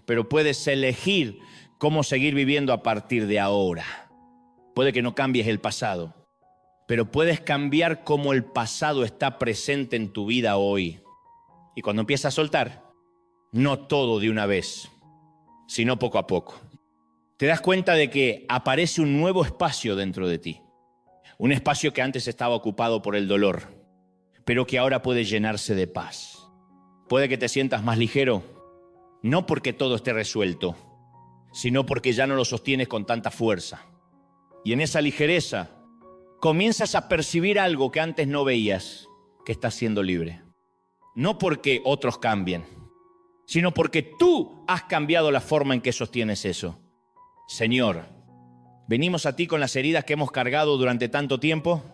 [SPEAKER 1] pero puedes elegir cómo seguir viviendo a partir de ahora. Puede que no cambies el pasado, pero puedes cambiar cómo el pasado está presente en tu vida hoy. Y cuando empiezas a soltar, no todo de una vez, sino poco a poco, te das cuenta de que aparece un nuevo espacio dentro de ti. Un espacio que antes estaba ocupado por el dolor, pero que ahora puede llenarse de paz. Puede que te sientas más ligero, no porque todo esté resuelto, sino porque ya no lo sostienes con tanta fuerza. Y en esa ligereza comienzas a percibir algo que antes no veías, que estás siendo libre. No porque otros cambien, sino porque tú has cambiado la forma en que sostienes eso. Señor, venimos a ti con las heridas que hemos cargado durante tanto tiempo,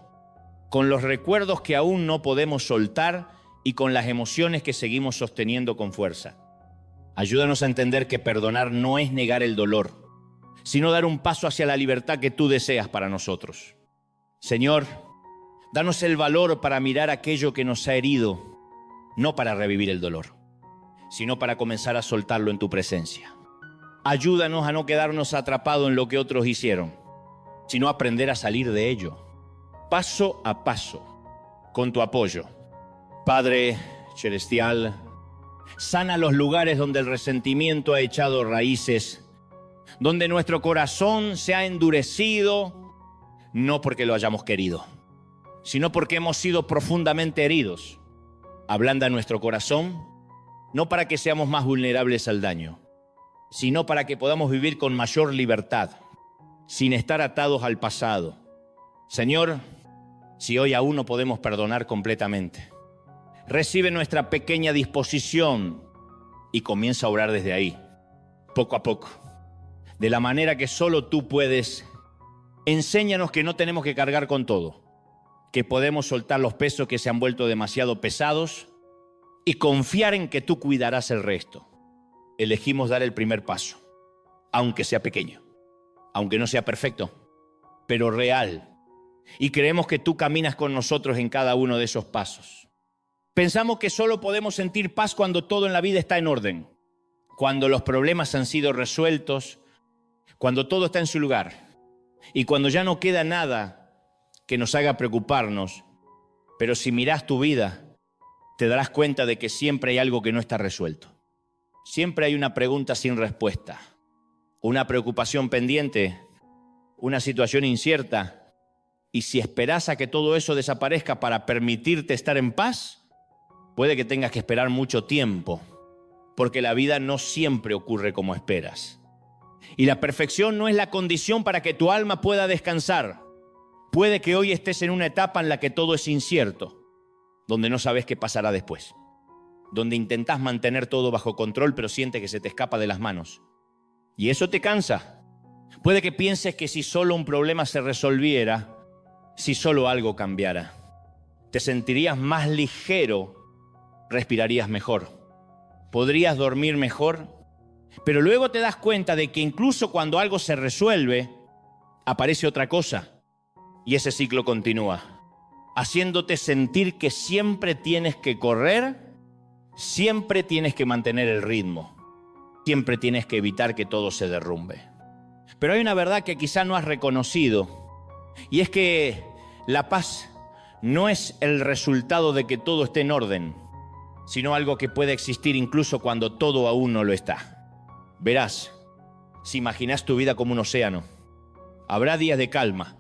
[SPEAKER 1] con los recuerdos que aún no podemos soltar y con las emociones que seguimos sosteniendo con fuerza. Ayúdanos a entender que perdonar no es negar el dolor, sino dar un paso hacia la libertad que tú deseas para nosotros. Señor, danos el valor para mirar aquello que nos ha herido, no para revivir el dolor, sino para comenzar a soltarlo en tu presencia. Ayúdanos a no quedarnos atrapados en lo que otros hicieron, sino a aprender a salir de ello, paso a paso, con tu apoyo. Padre celestial, sana los lugares donde el resentimiento ha echado raíces, donde nuestro corazón se ha endurecido, no porque lo hayamos querido, sino porque hemos sido profundamente heridos. Ablanda nuestro corazón, no para que seamos más vulnerables al daño, sino para que podamos vivir con mayor libertad, sin estar atados al pasado. Señor, si hoy aún no podemos perdonar completamente, recibe nuestra pequeña disposición y comienza a orar desde ahí, poco a poco, de la manera que solo tú puedes. Enséñanos que no tenemos que cargar con todo, que podemos soltar los pesos que se han vuelto demasiado pesados y confiar en que tú cuidarás el resto. Elegimos dar el primer paso, aunque sea pequeño, aunque no sea perfecto, pero real. Y creemos que tú caminas con nosotros en cada uno de esos pasos. Pensamos que solo podemos sentir paz cuando todo en la vida está en orden, cuando los problemas han sido resueltos, cuando todo está en su lugar y cuando ya no queda nada que nos haga preocuparnos. Pero si miras tu vida, te darás cuenta de que siempre hay algo que no está resuelto. Siempre hay una pregunta sin respuesta, una preocupación pendiente, una situación incierta. Y si esperas a que todo eso desaparezca para permitirte estar en paz, puede que tengas que esperar mucho tiempo, porque la vida no siempre ocurre como esperas. Y la perfección no es la condición para que tu alma pueda descansar. Puede que hoy estés en una etapa en la que todo es incierto, donde no sabes qué pasará después, donde intentás mantener todo bajo control, pero sientes que se te escapa de las manos. Y eso te cansa. Puede que pienses que si solo un problema se resolviera, si solo algo cambiara, te sentirías más ligero, respirarías mejor, podrías dormir mejor, pero luego te das cuenta de que incluso cuando algo se resuelve, aparece otra cosa y ese ciclo continúa, haciéndote sentir que siempre tienes que correr, siempre tienes que mantener el ritmo, siempre tienes que evitar que todo se derrumbe. Pero hay una verdad que quizá no has reconocido, y es que la paz no es el resultado de que todo esté en orden, sino algo que puede existir incluso cuando todo aún no lo está. Verás, si imaginas tu vida como un océano, habrá días de calma,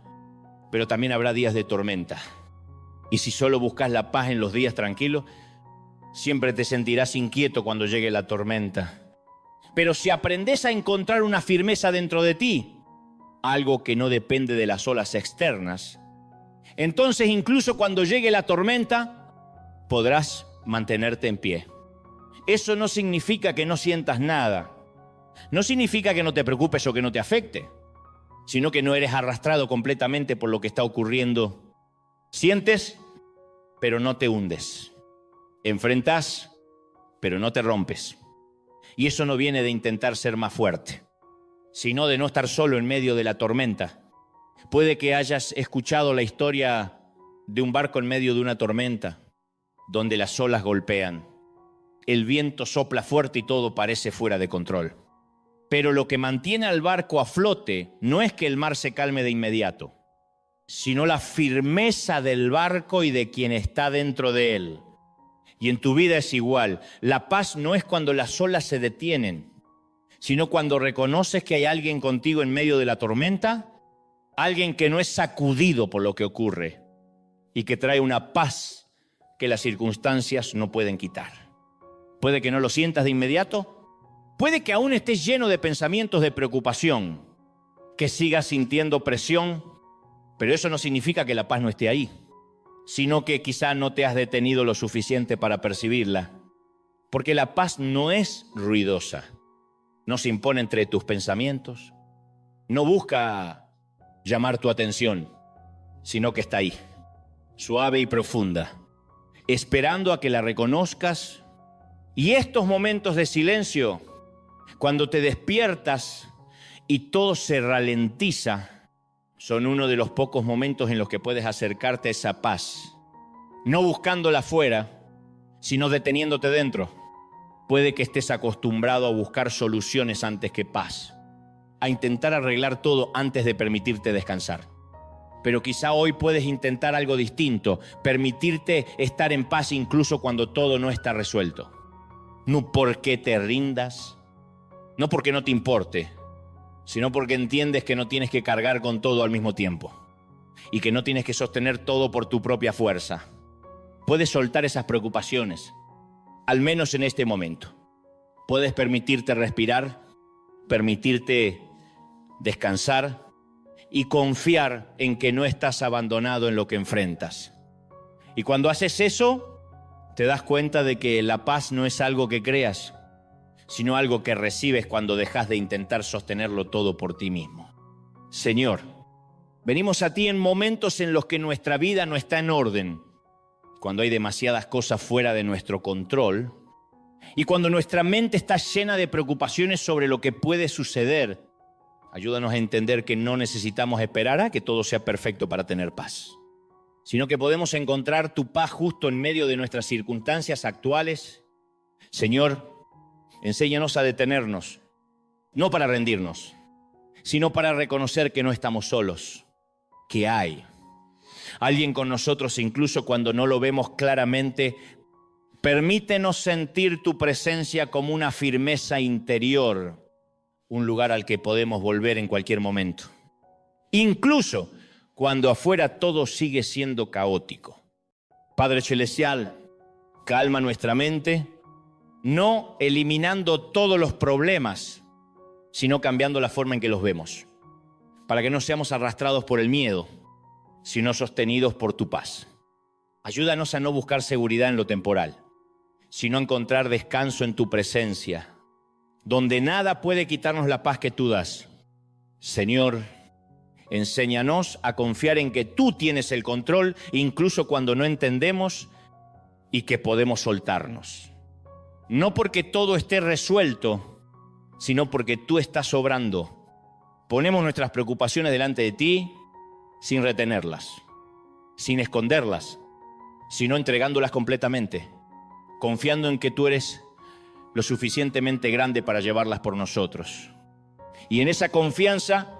[SPEAKER 1] pero también habrá días de tormenta. Y si solo buscas la paz en los días tranquilos, siempre te sentirás inquieto cuando llegue la tormenta. Pero si aprendes a encontrar una firmeza dentro de ti, algo que no depende de las olas externas, entonces incluso cuando llegue la tormenta, podrás mantenerte en pie. Eso no significa que no sientas nada. No significa que no te preocupes o que no te afecte, sino que no eres arrastrado completamente por lo que está ocurriendo. Sientes, pero no te hundes. Enfrentas, pero no te rompes. Y eso no viene de intentar ser más fuerte, sino de no estar solo en medio de la tormenta. Puede que hayas escuchado la historia de un barco en medio de una tormenta, donde las olas golpean, el viento sopla fuerte y todo parece fuera de control. Pero lo que mantiene al barco a flote no es que el mar se calme de inmediato, sino la firmeza del barco y de quien está dentro de él. Y en tu vida es igual. La paz no es cuando las olas se detienen, sino cuando reconoces que hay alguien contigo en medio de la tormenta, alguien que no es sacudido por lo que ocurre y que trae una paz que las circunstancias no pueden quitar. Puede que no lo sientas de inmediato, Puede que aún estés lleno de pensamientos de preocupación, que sigas sintiendo presión, pero eso no significa que la paz no esté ahí, sino que quizá no te has detenido lo suficiente para percibirla. Porque la paz no es ruidosa, no se impone entre tus pensamientos, no busca llamar tu atención, sino que está ahí, suave y profunda, esperando a que la reconozcas. Y estos momentos de silencio, cuando te despiertas y todo se ralentiza, son uno de los pocos momentos en los que puedes acercarte a esa paz, no buscándola afuera, sino deteniéndote dentro. Puede que estés acostumbrado a buscar soluciones antes que paz, a intentar arreglar todo antes de permitirte descansar. Pero quizá hoy puedes intentar algo distinto, permitirte estar en paz incluso cuando todo no está resuelto. No porque te rindas, no porque no te importe, sino porque entiendes que no tienes que cargar con todo al mismo tiempo y que no tienes que sostener todo por tu propia fuerza. Puedes soltar esas preocupaciones, al menos en este momento. Puedes permitirte respirar, permitirte descansar y confiar en que no estás abandonado en lo que enfrentas. Y cuando haces eso, te das cuenta de que la paz no es algo que creas, sino algo que recibes cuando dejas de intentar sostenerlo todo por ti mismo. Señor, venimos a ti en momentos en los que nuestra vida no está en orden, cuando hay demasiadas cosas fuera de nuestro control y cuando nuestra mente está llena de preocupaciones sobre lo que puede suceder. Ayúdanos a entender que no necesitamos esperar a que todo sea perfecto para tener paz, sino que podemos encontrar tu paz justo en medio de nuestras circunstancias actuales. Señor, enséñanos a detenernos, no para rendirnos, sino para reconocer que no estamos solos, que hay alguien con nosotros incluso cuando no lo vemos claramente. Permítenos sentir tu presencia como una firmeza interior, un lugar al que podemos volver en cualquier momento, incluso cuando afuera todo sigue siendo caótico. Padre Celestial, calma nuestra mente, no eliminando todos los problemas, sino cambiando la forma en que los vemos, para que no seamos arrastrados por el miedo, sino sostenidos por tu paz. Ayúdanos a no buscar seguridad en lo temporal, sino a encontrar descanso en tu presencia, donde nada puede quitarnos la paz que tú das. Señor, enséñanos a confiar en que tú tienes el control, incluso cuando no entendemos, y que podemos soltarnos. No porque todo esté resuelto, sino porque tú estás obrando. Ponemos nuestras preocupaciones delante de ti sin retenerlas, sin esconderlas, sino entregándolas completamente, confiando en que tú eres lo suficientemente grande para llevarlas por nosotros. Y en esa confianza,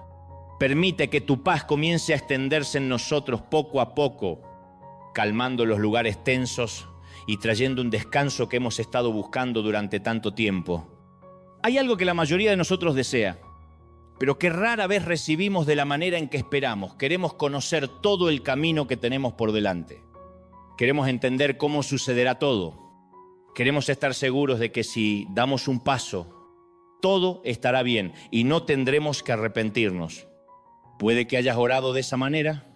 [SPEAKER 1] permite que tu paz comience a extenderse en nosotros poco a poco, calmando los lugares tensos y trayendo un descanso que hemos estado buscando durante tanto tiempo. Hay algo que la mayoría de nosotros desea, pero que rara vez recibimos de la manera en que esperamos. Queremos conocer todo el camino que tenemos por delante. Queremos entender cómo sucederá todo. Queremos estar seguros de que si damos un paso, todo estará bien y no tendremos que arrepentirnos. Puede que hayas orado de esa manera,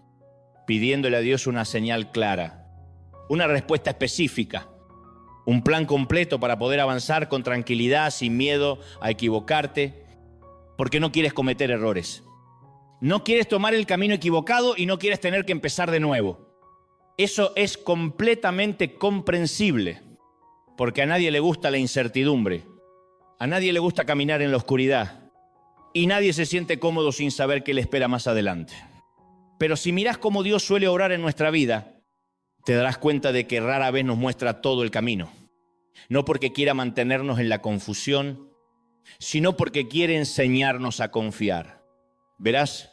[SPEAKER 1] pidiéndole a Dios una señal clara, una respuesta específica, un plan completo para poder avanzar con tranquilidad, sin miedo a equivocarte, porque no quieres cometer errores. No quieres tomar el camino equivocado y no quieres tener que empezar de nuevo. Eso es completamente comprensible, porque a nadie le gusta la incertidumbre, a nadie le gusta caminar en la oscuridad y nadie se siente cómodo sin saber qué le espera más adelante. Pero si mirás cómo Dios suele obrar en nuestra vida, te darás cuenta de que rara vez nos muestra todo el camino. No porque quiera mantenernos en la confusión, sino porque quiere enseñarnos a confiar. Verás,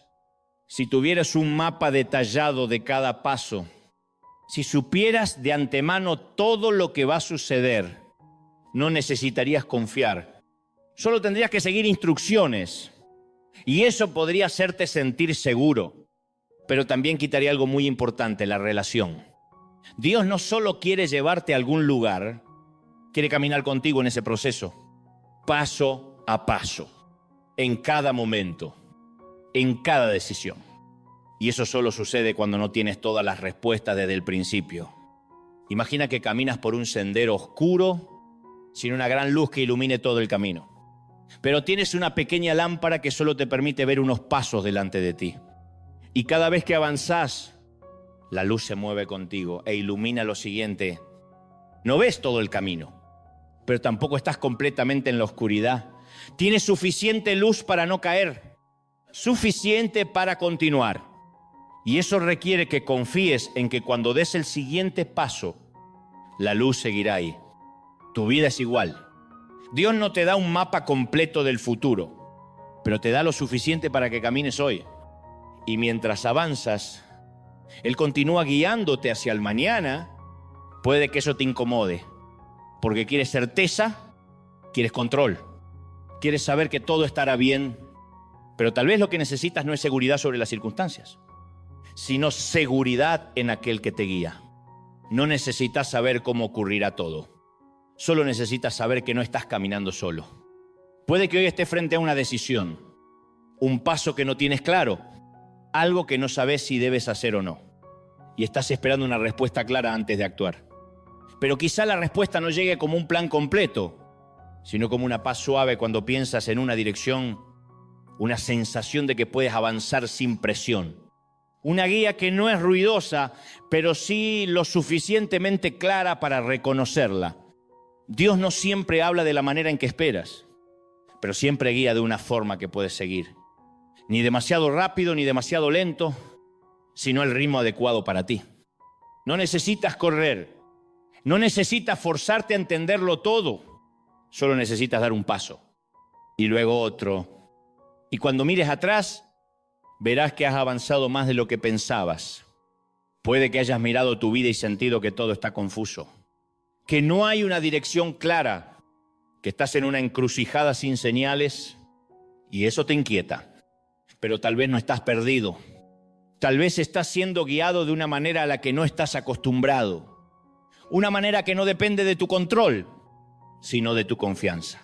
[SPEAKER 1] si tuvieras un mapa detallado de cada paso, si supieras de antemano todo lo que va a suceder, no necesitarías confiar. Solo tendrías que seguir instrucciones. Y eso podría hacerte sentir seguro. Pero también quitaría algo muy importante, la relación. Dios no solo quiere llevarte a algún lugar, quiere caminar contigo en ese proceso. paso a paso, en cada momento, en cada decisión. Y eso solo sucede cuando no tienes todas las respuestas desde el principio. Imagina que caminas por un sendero oscuro, sin una gran luz que ilumine todo el camino. Pero tienes una pequeña lámpara que solo te permite ver unos pasos delante de ti. Y cada vez que avanzás, la luz se mueve contigo e ilumina lo siguiente. No ves todo el camino, pero tampoco estás completamente en la oscuridad. Tienes suficiente luz para no caer, suficiente para continuar. Y eso requiere que confíes en que cuando des el siguiente paso, la luz seguirá ahí. Tu vida es igual. Dios no te da un mapa completo del futuro, pero te da lo suficiente para que camines hoy. Y mientras avanzas, Él continúa guiándote hacia el mañana. Puede que eso te incomode, porque quieres certeza, quieres control, quieres saber que todo estará bien, pero tal vez lo que necesitas no es seguridad sobre las circunstancias, sino seguridad en aquel que te guía. No necesitas saber cómo ocurrirá todo. Solo necesitas saber que no estás caminando solo. Puede que hoy estés frente a una decisión, un paso que no tienes claro, algo que no sabes si debes hacer o no, y estás esperando una respuesta clara antes de actuar. Pero quizá la respuesta no llegue como un plan completo, sino como una paz suave cuando piensas en una dirección, una sensación de que puedes avanzar sin presión. Una guía que no es ruidosa, pero sí lo suficientemente clara para reconocerla. Dios no siempre habla de la manera en que esperas, pero siempre guía de una forma que puedes seguir. Ni demasiado rápido ni demasiado lento, sino el ritmo adecuado para ti. No necesitas correr, no necesitas forzarte a entenderlo todo, solo necesitas dar un paso y luego otro. Y cuando mires atrás, verás que has avanzado más de lo que pensabas. Puede que hayas mirado tu vida y sentido que todo está confuso, que no hay una dirección clara, que estás en una encrucijada sin señales, y eso te inquieta. Pero tal vez no estás perdido. Tal vez estás siendo guiado de una manera a la que no estás acostumbrado. Una manera que no depende de tu control, sino de tu confianza.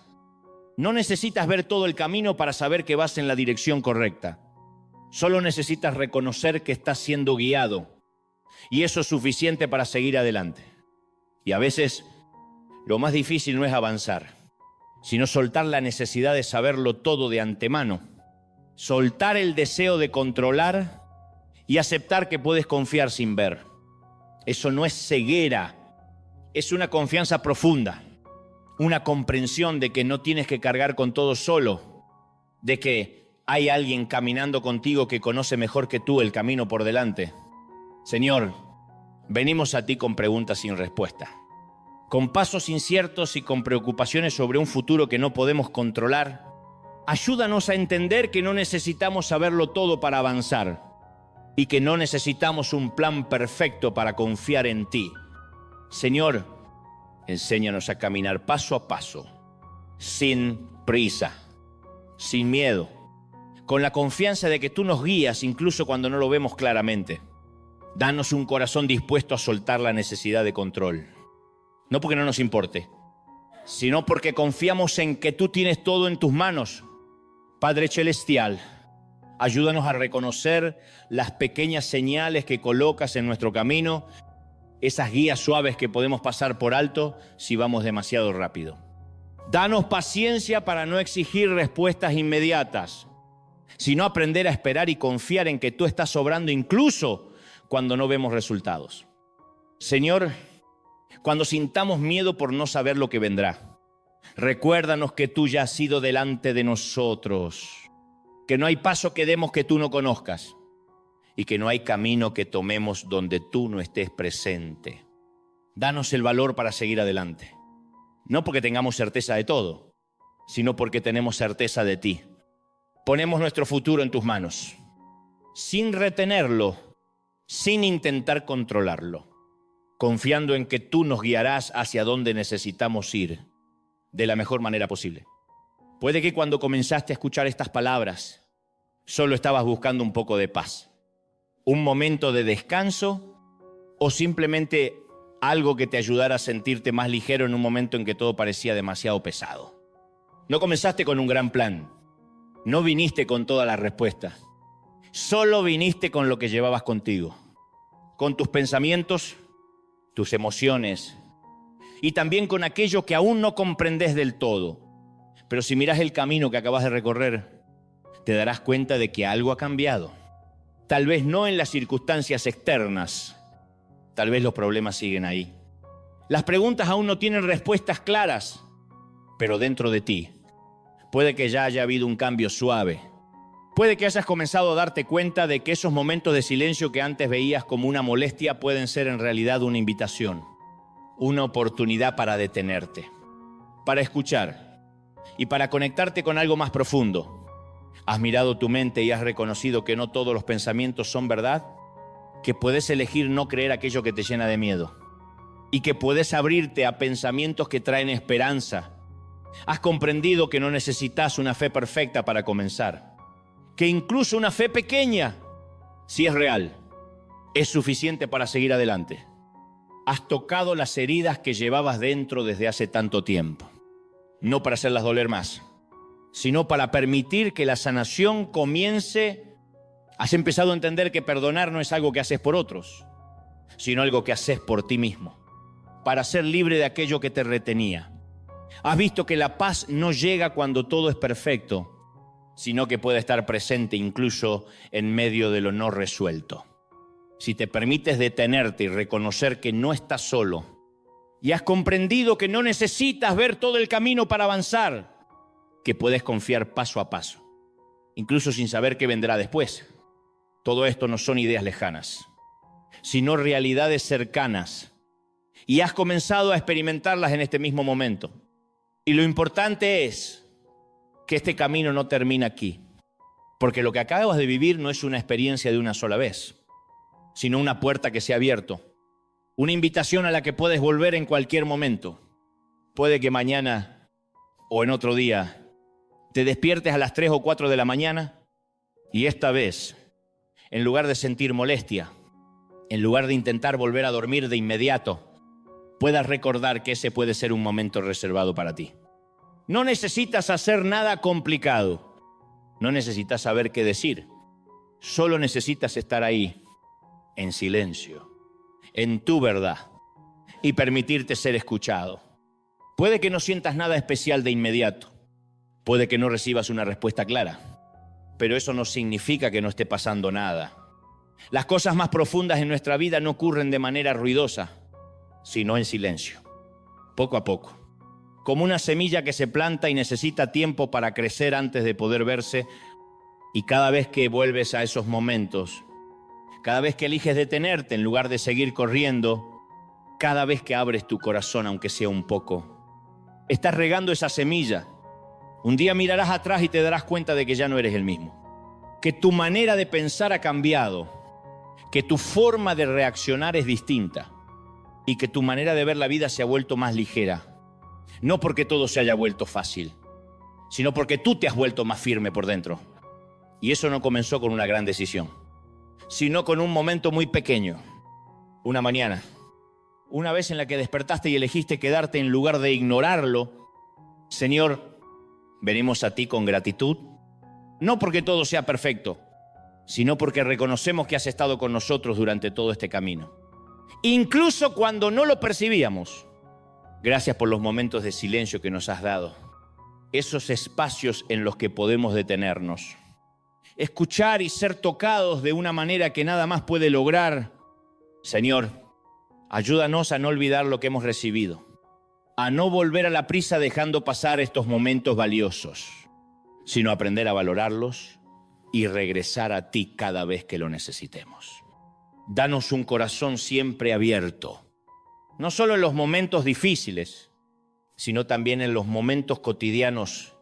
[SPEAKER 1] No necesitas ver todo el camino para saber que vas en la dirección correcta. Solo necesitas reconocer que estás siendo guiado. Y eso es suficiente para seguir adelante. Y a veces lo más difícil no es avanzar, sino soltar la necesidad de saberlo todo de antemano. Soltar el deseo de controlar y aceptar que puedes confiar sin ver. Eso no es ceguera, es una confianza profunda. Una comprensión de que no tienes que cargar con todo solo, de que hay alguien caminando contigo que conoce mejor que tú el camino por delante. Señor, venimos a ti con preguntas sin respuesta, con pasos inciertos y con preocupaciones sobre un futuro que no podemos controlar. Ayúdanos a entender que no necesitamos saberlo todo para avanzar y que no necesitamos un plan perfecto para confiar en ti. Señor, enséñanos a caminar paso a paso, sin prisa, sin miedo, con la confianza de que tú nos guías incluso cuando no lo vemos claramente. Danos un corazón dispuesto a soltar la necesidad de control. No porque no nos importe, sino porque confiamos en que tú tienes todo en tus manos. Padre Celestial, ayúdanos a reconocer las pequeñas señales que colocas en nuestro camino, esas guías suaves que podemos pasar por alto si vamos demasiado rápido. Danos paciencia para no exigir respuestas inmediatas, sino aprender a esperar y confiar en que tú estás obrando incluso cuando no vemos resultados. Señor, cuando sintamos miedo por no saber lo que vendrá, recuérdanos que tú ya has sido delante de nosotros, que no hay paso que demos que tú no conozcas y que no hay camino que tomemos donde tú no estés presente. Danos el valor para seguir adelante, no porque tengamos certeza de todo, sino porque tenemos certeza de ti. Ponemos nuestro futuro en tus manos, sin retenerlo, sin intentar controlarlo, confiando en que tú nos guiarás hacia donde necesitamos ir de la mejor manera posible. Puede que cuando comenzaste a escuchar estas palabras, solo estabas buscando un poco de paz, un momento de descanso o simplemente algo que te ayudara a sentirte más ligero en un momento en que todo parecía demasiado pesado. No comenzaste con un gran plan. No viniste con todas las respuestas. Solo viniste con lo que llevabas contigo. Con tus pensamientos, tus emociones y también con aquello que aún no comprendes del todo. Pero si miras el camino que acabas de recorrer, te darás cuenta de que algo ha cambiado. Tal vez no en las circunstancias externas, tal vez los problemas siguen ahí. Las preguntas aún no tienen respuestas claras, pero dentro de ti puede que ya haya habido un cambio suave. Puede que hayas comenzado a darte cuenta de que esos momentos de silencio que antes veías como una molestia pueden ser en realidad una invitación, una oportunidad para detenerte, para escuchar y para conectarte con algo más profundo. ¿Has mirado tu mente y has reconocido que no todos los pensamientos son verdad? Que puedes elegir no creer aquello que te llena de miedo y que puedes abrirte a pensamientos que traen esperanza. Has comprendido que no necesitas una fe perfecta para comenzar, que incluso una fe pequeña, si es real, es suficiente para seguir adelante. Has tocado las heridas que llevabas dentro desde hace tanto tiempo, no para hacerlas doler más, sino para permitir que la sanación comience. Has empezado a entender que perdonar no es algo que haces por otros, sino algo que haces por ti mismo, para ser libre de aquello que te retenía. Has visto que la paz no llega cuando todo es perfecto, sino que puede estar presente incluso en medio de lo no resuelto. Si te permites detenerte y reconocer que no estás solo, y has comprendido que no necesitas ver todo el camino para avanzar, que puedes confiar paso a paso, incluso sin saber qué vendrá después. Todo esto no son ideas lejanas, sino realidades cercanas, y has comenzado a experimentarlas en este mismo momento. Y lo importante es que este camino no termina aquí, porque lo que acabas de vivir no es una experiencia de una sola vez, sino una puerta que se ha abierto, una invitación a la que puedes volver en cualquier momento. Puede que mañana o en otro día te despiertes a las 3 o 4 de la mañana y esta vez, en lugar de sentir molestia, en lugar de intentar volver a dormir de inmediato, puedas recordar que ese puede ser un momento reservado para ti. No necesitas hacer nada complicado. No necesitas saber qué decir. Solo necesitas estar ahí, en silencio, en tu verdad, y permitirte ser escuchado. Puede que no sientas nada especial de inmediato. Puede que no recibas una respuesta clara. Pero eso no significa que no esté pasando nada. Las cosas más profundas en nuestra vida no ocurren de manera ruidosa, sino en silencio, poco a poco, como una semilla que se planta y necesita tiempo para crecer antes de poder verse. Y cada vez que vuelves a esos momentos, cada vez que eliges detenerte en lugar de seguir corriendo, cada vez que abres tu corazón, aunque sea un poco, estás regando esa semilla. Un día mirarás atrás y te darás cuenta de que ya no eres el mismo, que tu manera de pensar ha cambiado, que tu forma de reaccionar es distinta y que tu manera de ver la vida se ha vuelto más ligera. No porque todo se haya vuelto fácil, sino porque tú te has vuelto más firme por dentro. Y eso no comenzó con una gran decisión, sino con un momento muy pequeño, una mañana, una vez en la que despertaste y elegiste quedarte en lugar de ignorarlo. Señor, venimos a ti con gratitud, no porque todo sea perfecto, sino porque reconocemos que has estado con nosotros durante todo este camino. Incluso cuando no lo percibíamos. Gracias por los momentos de silencio que nos has dado. Esos espacios en los que podemos detenernos, escuchar y ser tocados de una manera que nada más puede lograr. Señor, ayúdanos a no olvidar lo que hemos recibido, a no volver a la prisa dejando pasar estos momentos valiosos, sino aprender a valorarlos y regresar a ti cada vez que lo necesitemos. Danos un corazón siempre abierto, no solo en los momentos difíciles, sino también en los momentos cotidianos,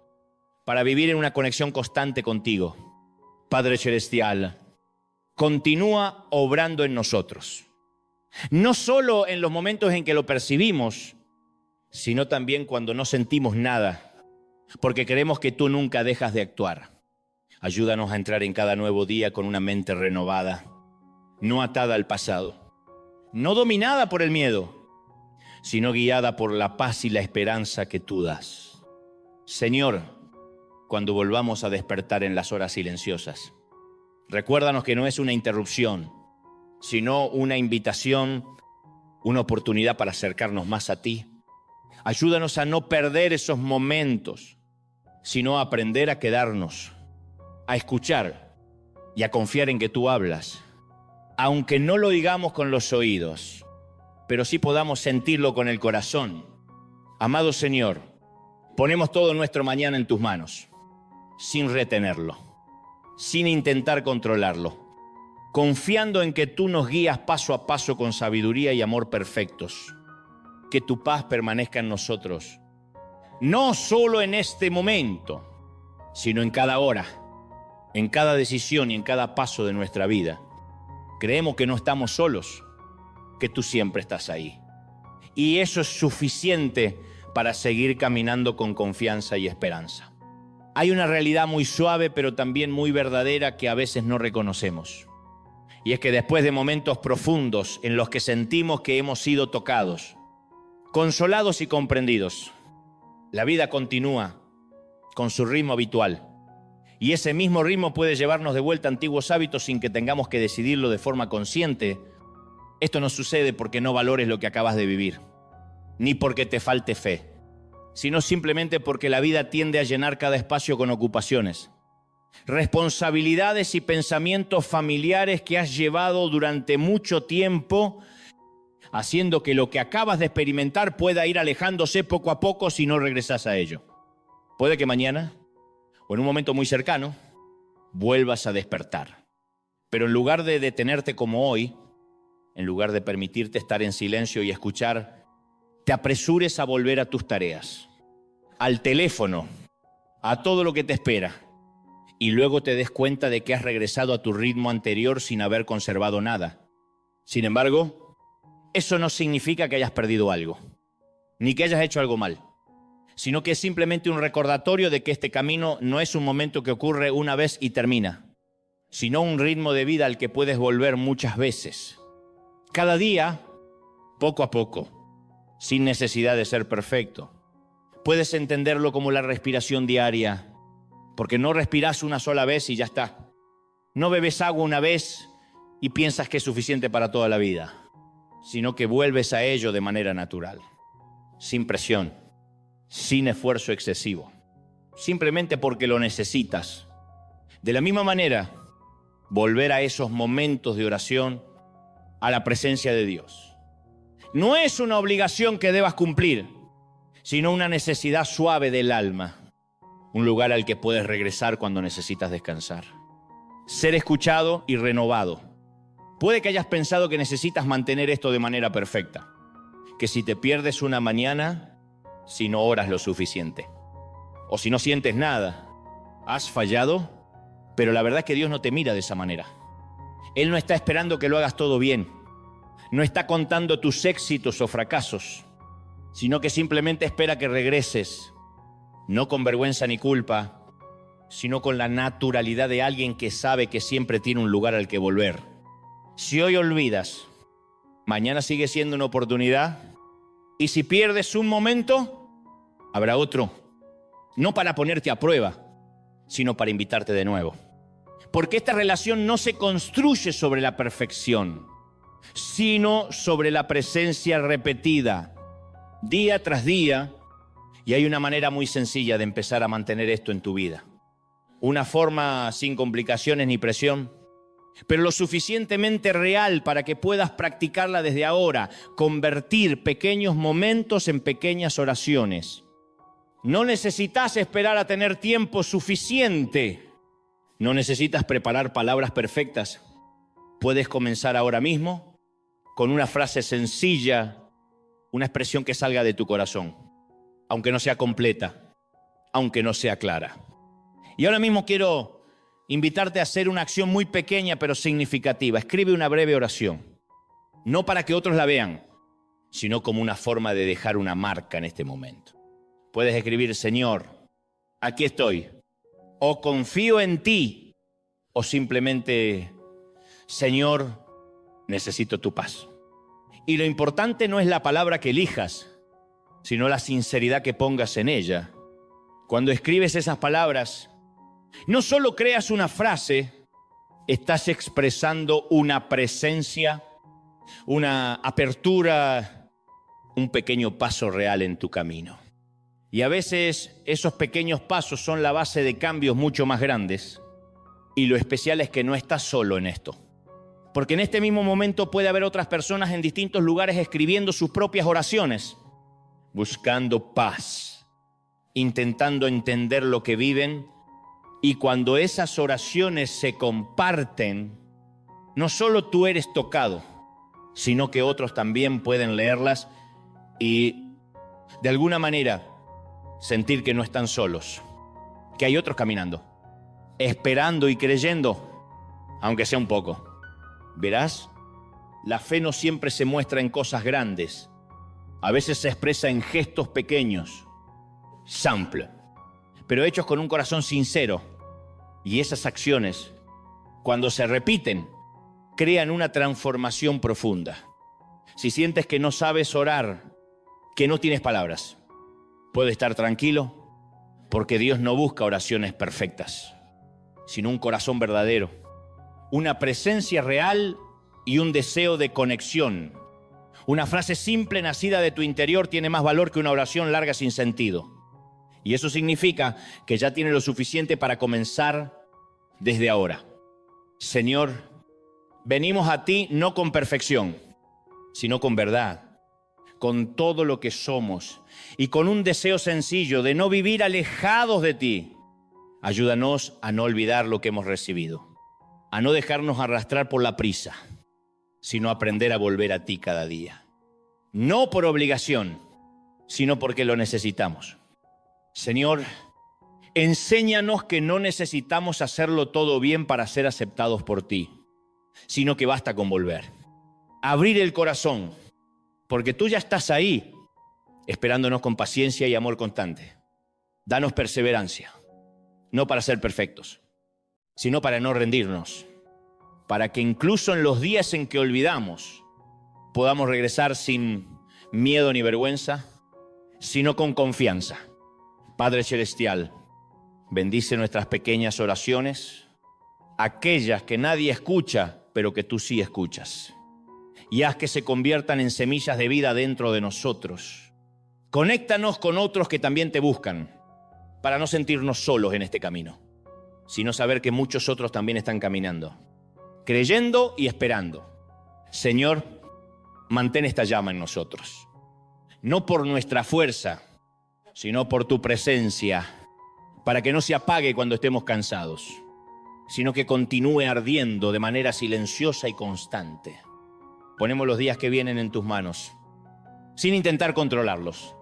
[SPEAKER 1] para vivir en una conexión constante contigo. Padre Celestial, continúa obrando en nosotros, no solo en los momentos en que lo percibimos, sino también cuando no sentimos nada, porque creemos que tú nunca dejas de actuar. Ayúdanos a entrar en cada nuevo día con una mente renovada, no atada al pasado, no dominada por el miedo, sino guiada por la paz y la esperanza que tú das. Señor, cuando volvamos a despertar en las horas silenciosas, recuérdanos que no es una interrupción, sino una invitación, una oportunidad para acercarnos más a ti. Ayúdanos a no perder esos momentos, sino a aprender a quedarnos, a escuchar y a confiar en que tú hablas, aunque no lo digamos con los oídos, pero sí podamos sentirlo con el corazón. Amado Señor, ponemos todo nuestro mañana en tus manos, sin retenerlo, sin intentar controlarlo, confiando en que tú nos guías paso a paso con sabiduría y amor perfectos. Que tu paz permanezca en nosotros, no solo en este momento, sino en cada hora, en cada decisión y en cada paso de nuestra vida. Creemos que no estamos solos, que tú siempre estás ahí. Y eso es suficiente para seguir caminando con confianza y esperanza. Hay una realidad muy suave, pero también muy verdadera que a veces no reconocemos. Y es que después de momentos profundos en los que sentimos que hemos sido tocados, consolados y comprendidos, la vida continúa con su ritmo habitual. Y ese mismo ritmo puede llevarnos de vuelta a antiguos hábitos sin que tengamos que decidirlo de forma consciente. Esto no sucede porque no valores lo que acabas de vivir, ni porque te falte fe, sino simplemente porque la vida tiende a llenar cada espacio con ocupaciones, responsabilidades y pensamientos familiares que has llevado durante mucho tiempo, haciendo que lo que acabas de experimentar pueda ir alejándose poco a poco si no regresas a ello. Puede que mañana, o en un momento muy cercano, vuelvas a despertar. Pero en lugar de detenerte como hoy, en lugar de permitirte estar en silencio y escuchar, te apresures a volver a tus tareas, al teléfono, a todo lo que te espera, y luego te des cuenta de que has regresado a tu ritmo anterior sin haber conservado nada. Sin embargo, eso no significa que hayas perdido algo, ni que hayas hecho algo mal, sino que es simplemente un recordatorio de que este camino no es un momento que ocurre una vez y termina, sino un ritmo de vida al que puedes volver muchas veces. Cada día, poco a poco, sin necesidad de ser perfecto. Puedes entenderlo como la respiración diaria, porque no respiras una sola vez y ya está. No bebes agua una vez y piensas que es suficiente para toda la vida, sino que vuelves a ello de manera natural, sin presión, sin esfuerzo excesivo, simplemente porque lo necesitas. De la misma manera, volver a esos momentos de oración, a la presencia de Dios. No es una obligación que debas cumplir, sino una necesidad suave del alma, un lugar al que puedes regresar cuando necesitas descansar. Ser escuchado y renovado. Puede que hayas pensado que necesitas mantener esto de manera perfecta, que si te pierdes una mañana, si no oras lo suficiente, o si no sientes nada, has fallado, pero la verdad es que Dios no te mira de esa manera. Él no está esperando que lo hagas todo bien, no está contando tus éxitos o fracasos, sino que simplemente espera que regreses, no con vergüenza ni culpa, sino con la naturalidad de alguien que sabe que siempre tiene un lugar al que volver. Si hoy olvidas, mañana sigue siendo una oportunidad, y si pierdes un momento, habrá otro, no para ponerte a prueba, sino para invitarte de nuevo. Porque esta relación no se construye sobre la perfección, sino sobre la presencia repetida, día tras día, y hay una manera muy sencilla de empezar a mantener esto en tu vida. Una forma sin complicaciones ni presión, pero lo suficientemente real para que puedas practicarla desde ahora, convertir pequeños momentos en pequeñas oraciones. No necesitas esperar a tener tiempo suficiente, no necesitas preparar palabras perfectas. Puedes comenzar ahora mismo con una frase sencilla, una expresión que salga de tu corazón, aunque no sea completa, aunque no sea clara. Y ahora mismo quiero invitarte a hacer una acción muy pequeña pero significativa. Escribe una breve oración, no para que otros la vean, sino como una forma de dejar una marca en este momento. Puedes escribir: Señor, aquí estoy, o confío en ti, o simplemente: Señor, necesito tu paz. Y lo importante no es la palabra que elijas, sino la sinceridad que pongas en ella. Cuando escribes esas palabras, no solo creas una frase, estás expresando una presencia, una apertura, un pequeño paso real en tu camino. Y a veces esos pequeños pasos son la base de cambios mucho más grandes. Y lo especial es que no estás solo en esto. Porque en este mismo momento puede haber otras personas en distintos lugares escribiendo sus propias oraciones, buscando paz, intentando entender lo que viven. Y cuando esas oraciones se comparten, no solo tú eres tocado, sino que otros también pueden leerlas y de alguna manera sentir que no están solos, que hay otros caminando, esperando y creyendo, aunque sea un poco. Verás, la fe no siempre se muestra en cosas grandes, a veces se expresa en gestos pequeños, simple, pero hechos con un corazón sincero. Y esas acciones, cuando se repiten, crean una transformación profunda. Si sientes que no sabes orar, que no tienes palabras, puedes estar tranquilo, porque Dios no busca oraciones perfectas, sino un corazón verdadero, una presencia real y un deseo de conexión. Una frase simple nacida de tu interior tiene más valor que una oración larga sin sentido. Y eso significa que ya tienes lo suficiente para comenzar desde ahora. Señor, venimos a ti no con perfección, sino con verdad, con todo lo que somos y con un deseo sencillo de no vivir alejados de ti. Ayúdanos a no olvidar lo que hemos recibido, a no dejarnos arrastrar por la prisa, sino aprender a volver a ti cada día. No por obligación, sino porque lo necesitamos. Señor, enséñanos que no necesitamos hacerlo todo bien para ser aceptados por ti, sino que basta con volver. Abrir el corazón, porque tú ya estás ahí, esperándonos con paciencia y amor constante. Danos perseverancia, no para ser perfectos, sino para no rendirnos, para que incluso en los días en que olvidamos, podamos regresar sin miedo ni vergüenza, sino con confianza. Padre Celestial, bendice nuestras pequeñas oraciones, aquellas que nadie escucha, pero que tú sí escuchas. Y haz que se conviertan en semillas de vida dentro de nosotros. Conéctanos con otros que también te buscan, para no sentirnos solos en este camino, sino saber que muchos otros también están caminando, creyendo y esperando. Señor, mantén esta llama en nosotros, no por nuestra fuerza, sino por tu presencia, para que no se apague cuando estemos cansados, sino que continúe ardiendo de manera silenciosa y constante. Ponemos los días que vienen en tus manos, sin intentar controlarlos,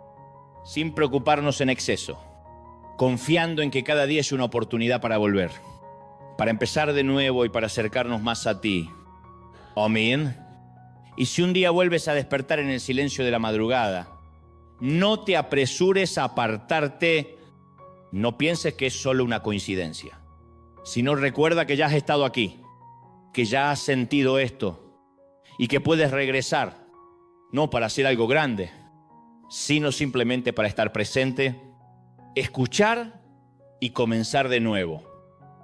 [SPEAKER 1] sin preocuparnos en exceso, confiando en que cada día es una oportunidad para volver, para empezar de nuevo y para acercarnos más a ti. Amén. Y si un día vuelves a despertar en el silencio de la madrugada, no te apresures a apartarte. No pienses que es solo una coincidencia, sino recuerda que ya has estado aquí, que ya has sentido esto y que puedes regresar, no para hacer algo grande, sino simplemente para estar presente, escuchar y comenzar de nuevo.